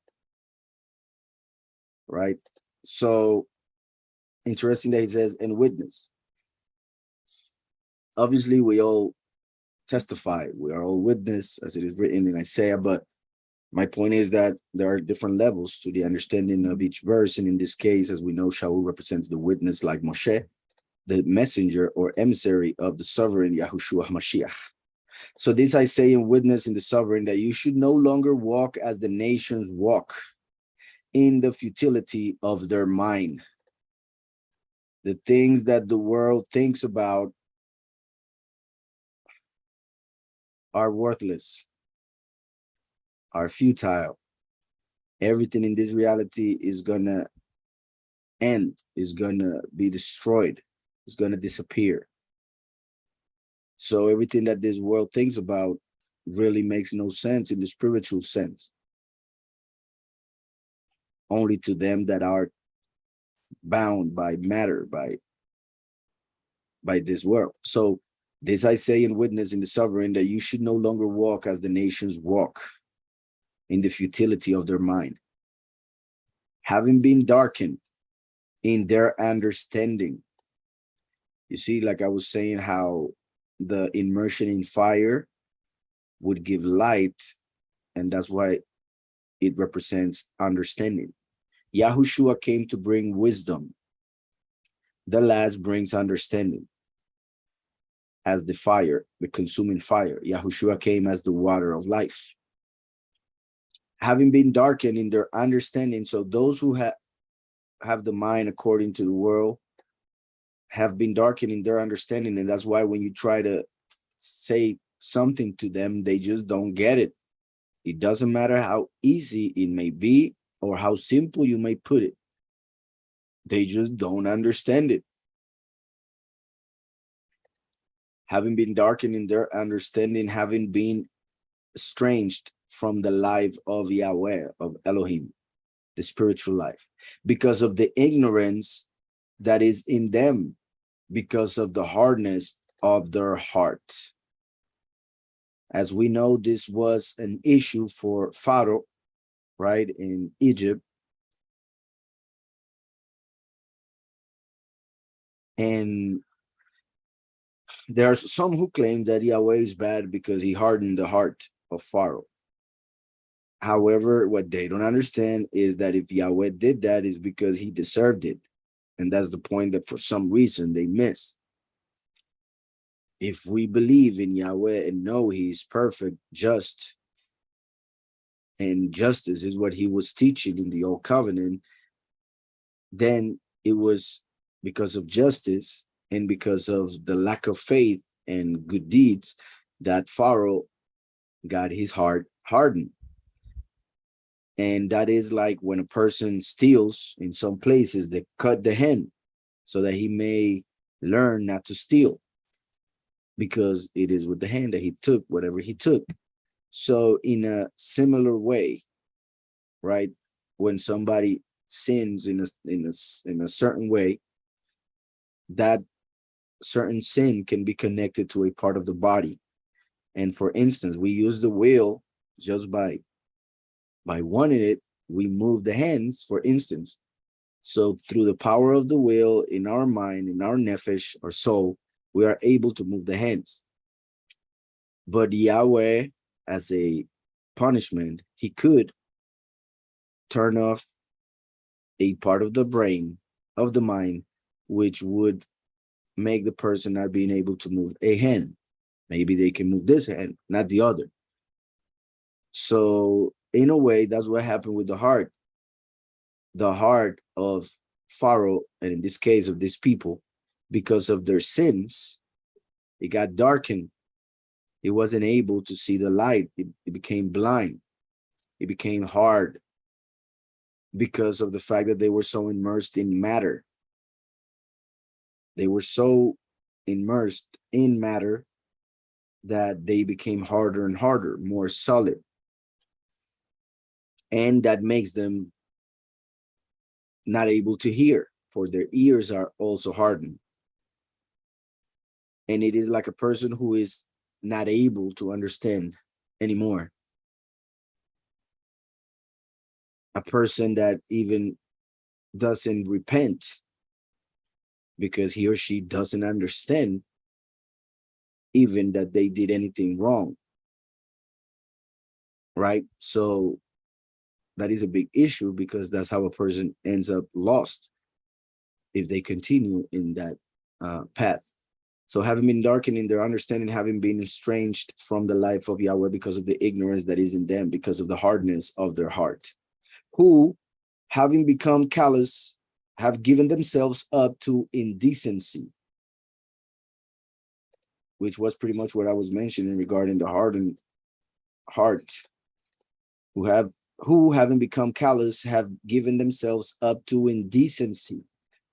right? So interesting that he says and witness. Obviously, we all testify, we are all witness, as it is written in Isaiah, but my point is that there are different levels to the understanding of each verse. And in this case, as we know, Shaul represents the witness like Moshe, the messenger or emissary of the sovereign Yahushua Mashiach. So this I say and witness in the sovereign, that you should no longer walk as the nations walk, in the futility of their mind. The things that the world thinks about are worthless, are futile. Everything in this reality is gonna end, is gonna be destroyed, is gonna disappear. So everything that this world thinks about really makes no sense in the spiritual sense. Only to them that are bound by matter, by this world. So this I say and witness in the sovereign, that you should no longer walk as the nations walk, in the futility of their mind, having been darkened in their understanding. You see, like I was saying, how the immersion in fire would give light, and that's why it represents understanding. Yahushua came to bring wisdom. The last brings understanding as the fire, the consuming fire. Yahushua came as the water of life. Having been darkened in their understanding, so those who have the mind according to the world have been darkened in their understanding, and that's why when you try to say something to them, they just don't get it. It doesn't matter how easy it may be or how simple you may put it. They just don't understand it. Having been darkened in their understanding, having been estranged from the life of Yahweh, of Elohim, the spiritual life, because of the ignorance that is in them, because of the hardness of their heart. As we know, this was an issue for Pharaoh, right, in Egypt. And there are some who claim that Yahweh is bad because he hardened the heart of Pharaoh. However, what they don't understand is that if Yahweh did that, is because he deserved it. And that's the point that for some reason they miss. If we believe in Yahweh and know he's perfect, just, and justice is what he was teaching in the old covenant, then it was because of justice and because of the lack of faith and good deeds that Pharaoh got his heart hardened. And that is like when a person steals, in some places they cut the hand so that he may learn not to steal, because it is with the hand that he took whatever he took. So in a similar way, right, when somebody sins in a certain way, that certain sin can be connected to a part of the body. And for instance, we use the will just by wanting it, we move the hands, for instance. So through the power of the will in our mind, in our nefesh, our soul, we are able to move the hands. But Yahweh, as a punishment, he could turn off a part of the brain, of the mind, which would make the person not being able to move a hand. Maybe they can move this hand, not the other. So in a way, that's what happened with the heart. The heart of Pharaoh, and in this case of these people, because of their sins, it got darkened. It wasn't able to see the light. It became blind. It became hard because of the fact that they were so immersed in matter. They were so immersed in matter that they became harder and harder, more solid. And that makes them not able to hear, for their ears are also hardened. And it is like a person who is not able to understand anymore. A person that even doesn't repent because he or she doesn't understand even that they did anything wrong, right? So that is a big issue, because that's how a person ends up lost if they continue in that path. So having been darkened in their understanding, having been estranged from the life of Yahweh because of the ignorance that is in them, because of the hardness of their heart, who, having become callous, have given themselves up to indecency, which was pretty much what I was mentioning regarding the hardened heart, who having become callous have given themselves up to indecency,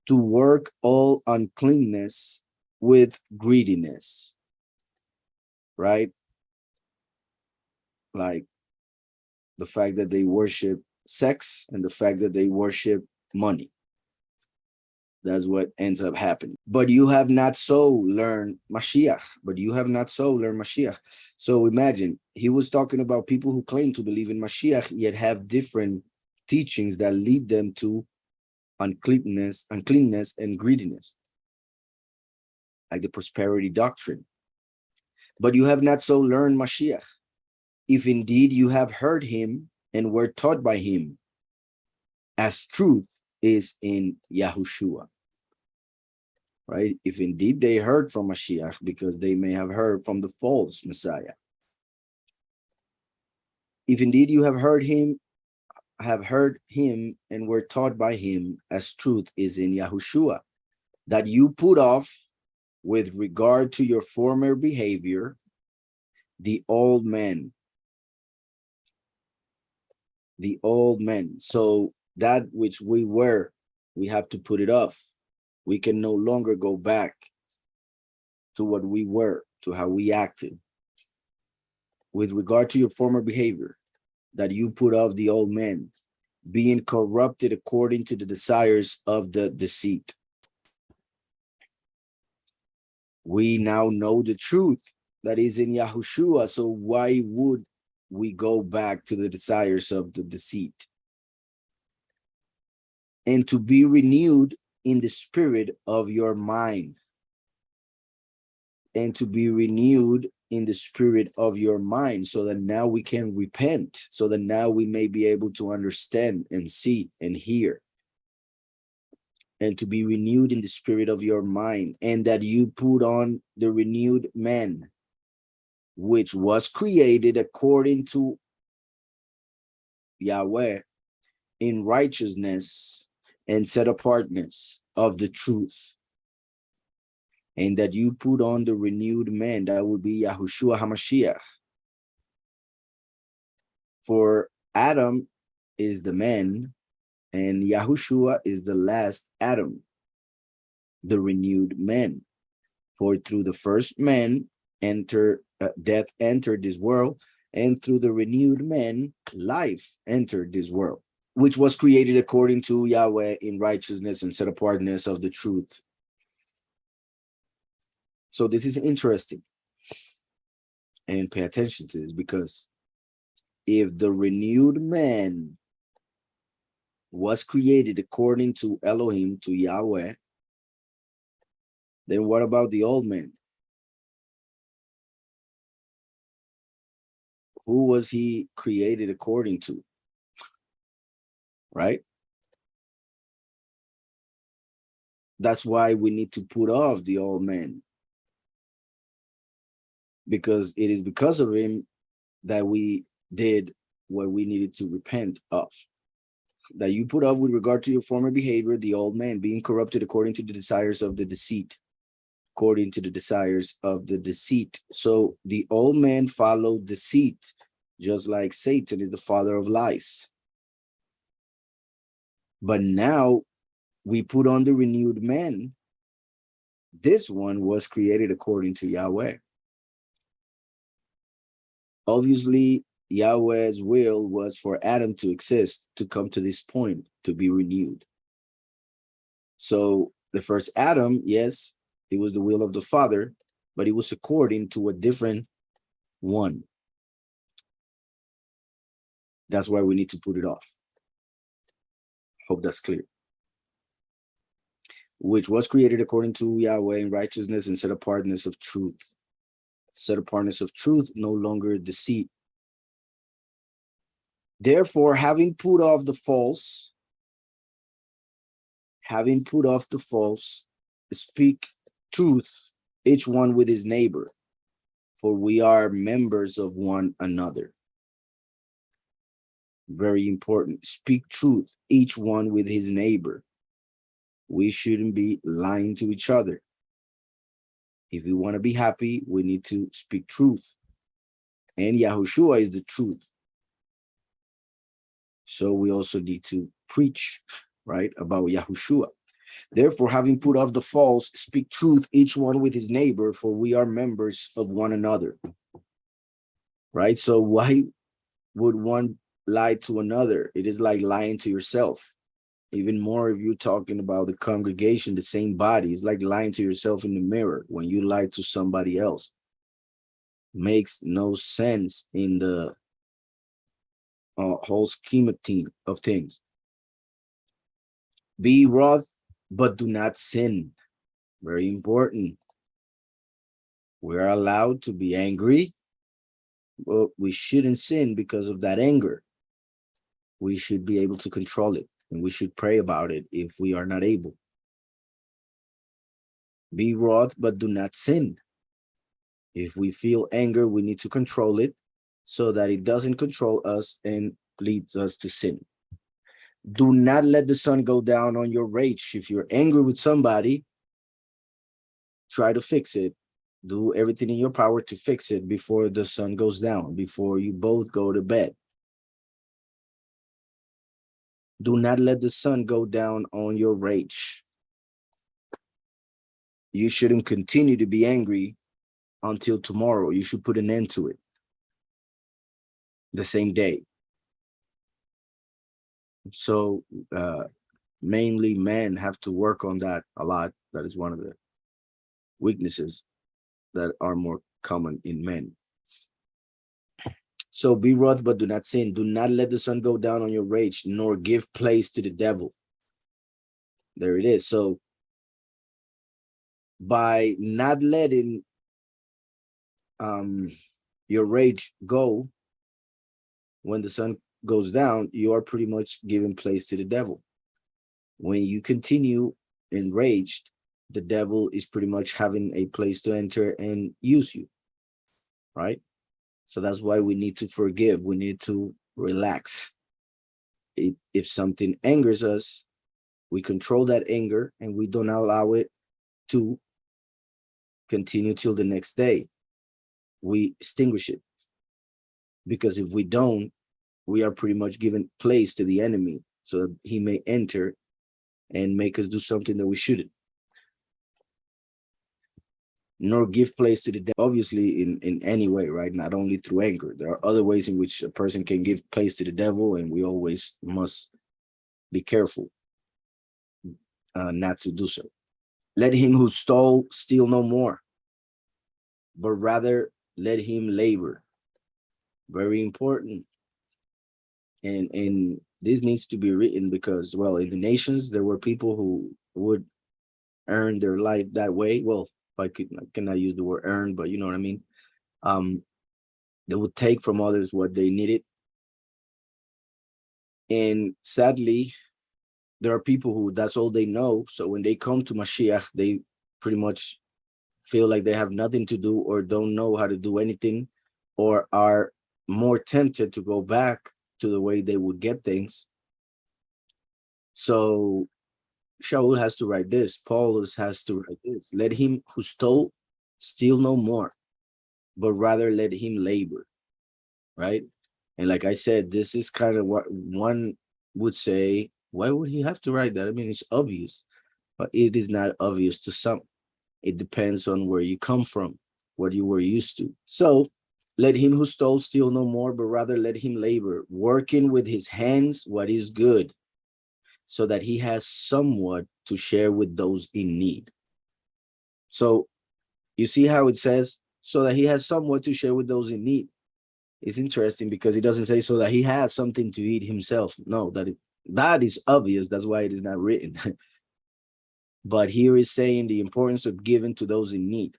to work all uncleanness with greediness, right? Like the fact that they worship sex and the fact that they worship money. That's what ends up happening. But you have not so learned Mashiach. But you have not so learned Mashiach. So imagine, he was talking about people who claim to believe in Mashiach, yet have different teachings that lead them to uncleanness, and greediness, like the prosperity doctrine. But you have not so learned Mashiach, if indeed you have heard him and were taught by him, as truth is in Yahushua. Right? If indeed they heard from Mashiach, because they may have heard from the false Messiah. If indeed you have heard him and were taught by him, as truth is in Yahushua, that you put off, with regard to your former behavior, the old man. The old man. So that which we were, we have to put it off. We can no longer go back to what we were, to how we acted. With regard to your former behavior, that you put off the old man, being corrupted according to the desires of the deceit. We now know the truth that is in Yahushua, so why would we go back to the desires of the deceit? And to be renewed in the spirit of your mind. And to be renewed in the spirit of your mind, so that now we can repent, so that now we may be able to understand and see and hear. And to be renewed in the spirit of your mind, and that you put on the renewed man, which was created according to Yahweh in righteousness and set apartness of the truth. And that you put on the renewed man, that would be Yahushua HaMashiach. For Adam is the man, and Yahushua is the last Adam, the renewed man. For through the first man death entered this world, And through the renewed man, life entered this world, which was created according to Yahweh in righteousness and set apartness of the truth. So this is interesting. And pay attention to this, because if the renewed man was created according to Elohim, to Yahweh, then what about the old man? Who was he created according to? Right? That's why we need to put off the old man, because it is because of him that we did what we needed to repent of. That you put off with regard to your former behavior, the old man being corrupted according to the desires of the deceit. According to the desires of the deceit. So the old man followed deceit, just like Satan is the father of lies. But now we put on the renewed man. This one was created according to Yahweh. Obviously, Yahweh's will was for Adam to exist, to come to this point, to be renewed. So the first Adam, yes, it was the will of the Father, but it was according to a different one. That's why we need to put it off. Hope that's clear. Which was created according to Yahweh in righteousness and set apartness of truth. Set apartness of truth, no longer deceit. Therefore, having put off the false, speak truth, each one with his neighbor, for we are members of one another. Very important. Speak truth, each one with his neighbor. We shouldn't be lying to each other. If we want to be happy, we need to speak truth. And Yahushua is the truth. So we also need to preach, right, about Yahushua. Therefore, having put off the false, speak truth, each one with his neighbor, for we are members of one another. Right? So why would one lie to another? It is like lying to yourself. Even more if you're talking about the congregation, the same body. It's like lying to yourself in the mirror when you lie to somebody else. Makes no sense in the whole scheme of things. Be wroth, but do not sin. Very important. We're allowed to be angry, but we shouldn't sin because of that anger. We should be able to control it, and we should pray about it if we are not able. Be wroth, but do not sin. If we feel anger, we need to control it so that it doesn't control us and leads us to sin. Do not let the sun go down on your rage. If you're angry with somebody, try to fix it. Do everything in your power to fix it before the sun goes down, before you both go to bed. Do not let the sun go down on your rage. You shouldn't continue to be angry until tomorrow. You should put an end to it the same day. So mainly men have to work on that a lot. That is one of the weaknesses that are more common in men. So be wroth, but do not sin. Do not let the sun go down on your rage, nor give place to the devil. There it is. So by not letting your rage go when the sun goes down, you are pretty much giving place to the devil. When you continue enraged, the devil is pretty much having a place to enter and use you, right? So that's why we need to forgive. We need to relax. If something angers us, we control that anger and we don't allow it to continue till the next day. We extinguish it. Because if we don't, we are pretty much giving place to the enemy so that he may enter and make us do something that we shouldn't. nor give place to the devil. Obviously, in any way, right? Not only through anger. There are other ways in which a person can give place to the devil, and we always must be careful not to do so. Let him who stole steal no more, but rather let him labor. Very important. And this needs to be written because, well, in the nations, there were people who would earn their life that way. Well, I cannot use the word earn, but you know what I mean. They would take from others what they needed. And sadly, there are people who that's all they know. So when they come to Mashiach, they pretty much feel like they have nothing to do or don't know how to do anything, or are more tempted to go back to the way they would get things. So Shaul has to write this. Paulus has to write this. Let him who stole steal no more, but rather let him labor, right? And like I said, this is kind of what one would say, why would he have to write that? I mean, it's obvious, but it is not obvious to some. It depends on where you come from, what you were used to. So let him who stole steal no more, but rather let him labor, working with his hands what is good, so that he has somewhat to share with those in need. So you see how it says, so that he has somewhat to share with those in need. It's interesting because it doesn't say so that he has something to eat himself. No, that is obvious. That's why it is not written. But here is saying the importance of giving to those in need.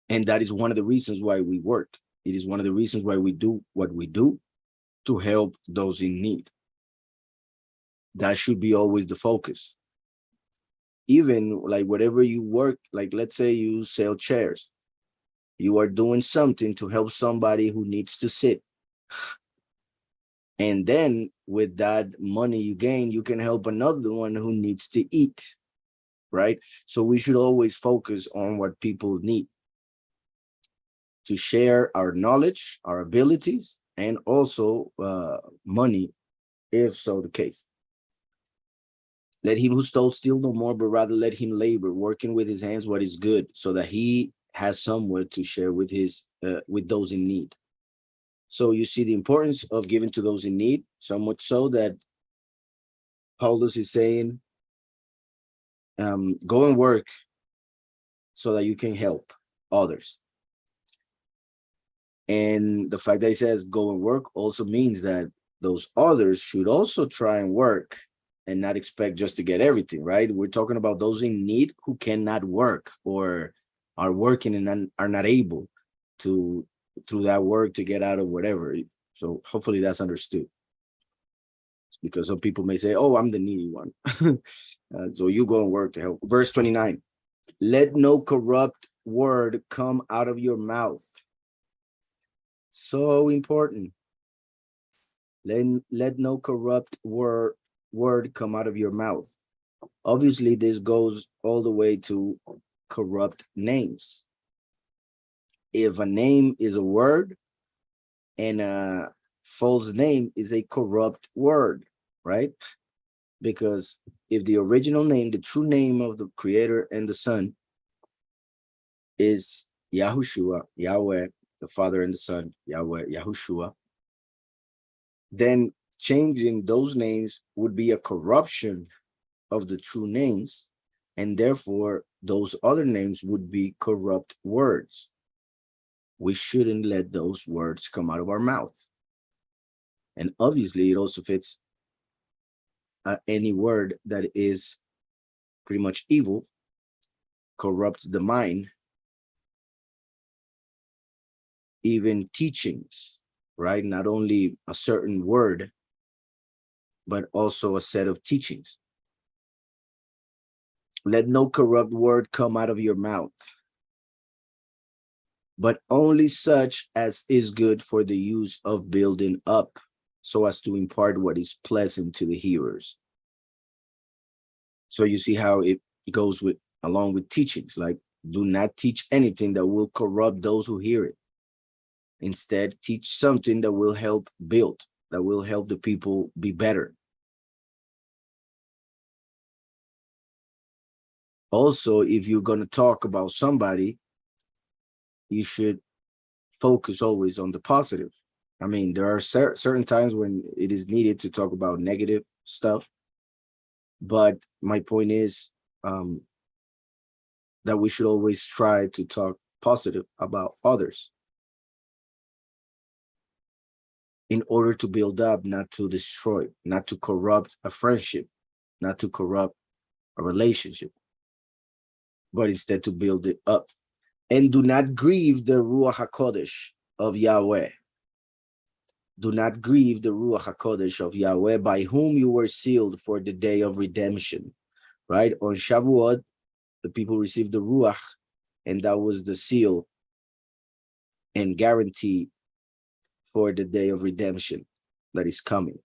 And that is one of the reasons why we work. It is one of the reasons why we do what we do, to help those in need. That should be always the focus. Even like whatever you work, like let's say you sell chairs, you are doing something to help somebody who needs to sit. And then with that money you gain, you can help another one who needs to eat, right? So we should always focus on what people need, to share our knowledge, our abilities, and also money, if so the case. Let him who stole steal no more, but rather let him labor, working with his hands what is good, so that he has somewhere to share with with those in need. So you see the importance of giving to those in need, so much so that Paulus is saying, go and work so that you can help others. And the fact that he says go and work also means that those others should also try and work and not expect just to get everything, right? We're talking about those in need who cannot work or are working and are not able to, through that work, to get out of whatever. So hopefully that's understood. Because some people may say, oh, I'm the needy one. So you go and work to help. Verse 29, let no corrupt word come out of your mouth. So important. Let no corrupt word come out of your mouth. Obviously, this goes all the way to corrupt names. If a name is a word and a false name is a corrupt word, right? Because if the original name, the true name of the Creator and the Son is Yahushua, Yahweh, the Father and the Son, Yahweh, Yahushua, then changing those names would be a corruption of the true names, and therefore those other names would be corrupt words. We shouldn't let those words come out of our mouth. And obviously it also fits any word that is pretty much evil, corrupts the mind, even teachings, right? Not only a certain word, but also a set of teachings. Let no corrupt word come out of your mouth, but only such as is good for the use of building up, so as to impart what is pleasant to the hearers. So you see how it goes with along with teachings, like do not teach anything that will corrupt those who hear it. Instead, teach something that will help build, that will help the people be better. Also, if you're going to talk about somebody, you should focus always on the positive. I mean, there are certain times when it is needed to talk about negative stuff, but my point is that we should always try to talk positive about others in order to build up, not to destroy, not to corrupt a friendship, not to corrupt a relationship, but instead to build it up. And do not grieve the Ruach HaKodesh of Yahweh. Do not grieve the Ruach HaKodesh of Yahweh, by whom you were sealed for the day of redemption. Right? On Shavuot, the people received the Ruach, and that was the seal and guarantee for the day of redemption that is coming.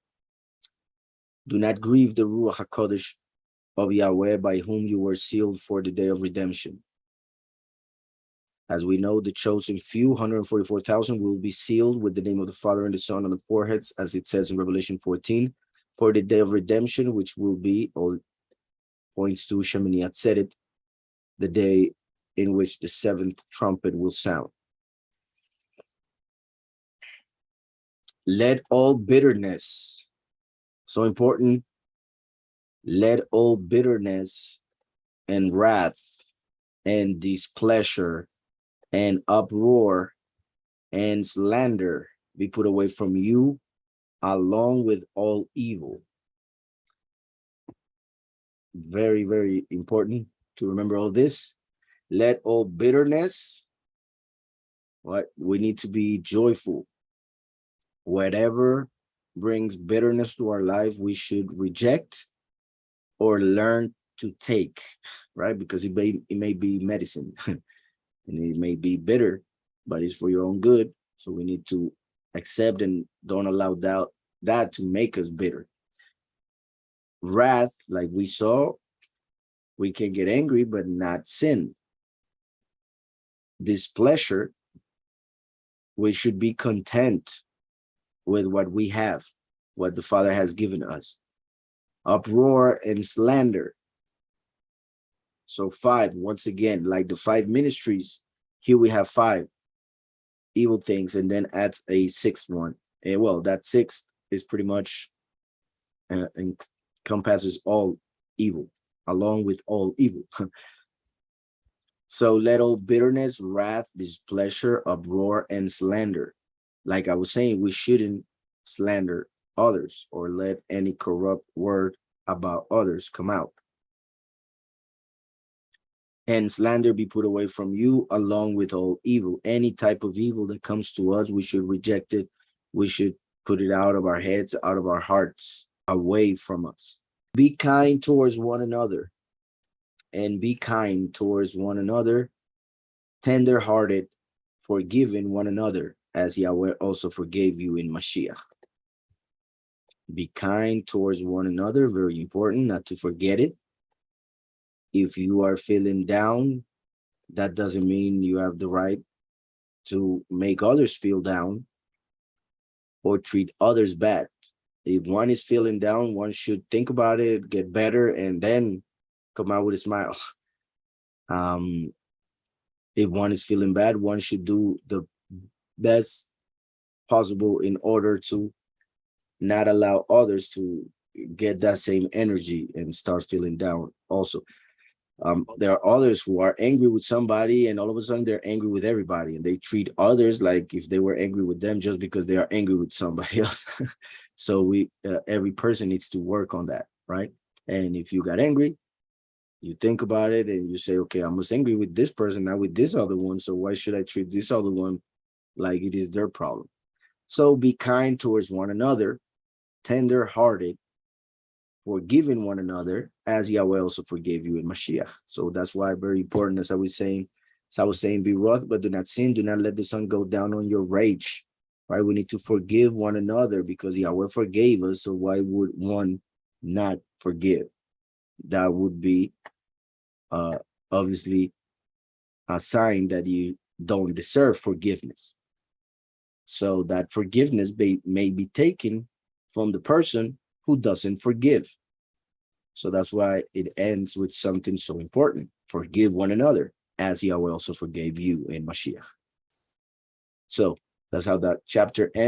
Do not grieve the Ruach HaKodesh of Yahweh, by whom you were sealed for the day of redemption. As we know, the chosen few, 144,000, will be sealed with the name of the Father and the Son on the foreheads, as it says in Revelation 14, for the day of redemption, which will be, all points to Shemini Atzeret, the day in which the seventh trumpet will sound. Let all bitterness, so important, let all bitterness and wrath and displeasure and uproar and slander be put away from you, along with all evil. Very, very important to remember all this. Let all bitterness, what we need to be joyful. Whatever brings bitterness to our life, we should reject or learn to take, right? Because it may be medicine and it may be bitter, but it's for your own good. So we need to accept and don't allow that to make us bitter. Wrath, like we saw, we can get angry, but not sin. Displeasure, we should be content with what we have, what the Father has given us. Uproar and slander. So 5, once again, like the 5 ministries, here we have 5 evil things, and then adds a 6th one. And well, that 6th is pretty much encompasses all evil, along with all evil. So let all bitterness, wrath, displeasure, uproar, and slander. Like I was saying, we shouldn't slander others or let any corrupt word about others come out. And slander be put away from you, along with all evil. Any type of evil that comes to us, we should reject it. We should put it out of our heads, out of our hearts, away from us. Be kind towards one another, and be kind towards one another, tender-hearted, forgiving one another, as Yahweh also forgave you in Mashiach. Be kind towards one another, very important, not to forget it. If you are feeling down, that doesn't mean you have the right to make others feel down or treat others bad. If one is feeling down, one should think about it, get better, and then come out with a smile. If one is feeling bad, one should do the best possible in order to not allow others to get that same energy and start feeling down also. There are others who are angry with somebody, and all of a sudden they're angry with everybody, and they treat others like if they were angry with them just because they are angry with somebody else. So every person needs to work on that, right? And if you got angry, you think about it and you say, okay, I was angry with this person, not with this other one. So why should I treat this other one like it is their problem? So be kind towards one another, tender-hearted, forgiving one another, as Yahweh also forgave you in Mashiach. So that's why very important, as I was saying, be wroth, but do not sin. Do not let the sun go down on your rage, right? We need to forgive one another because Yahweh forgave us. So why would one not forgive? That would be obviously a sign that you don't deserve forgiveness. So that forgiveness may be taken from the person who doesn't forgive. So that's why it ends with something so important. Forgive one another, as Yahweh also forgave you in Mashiach. So that's how that chapter ends.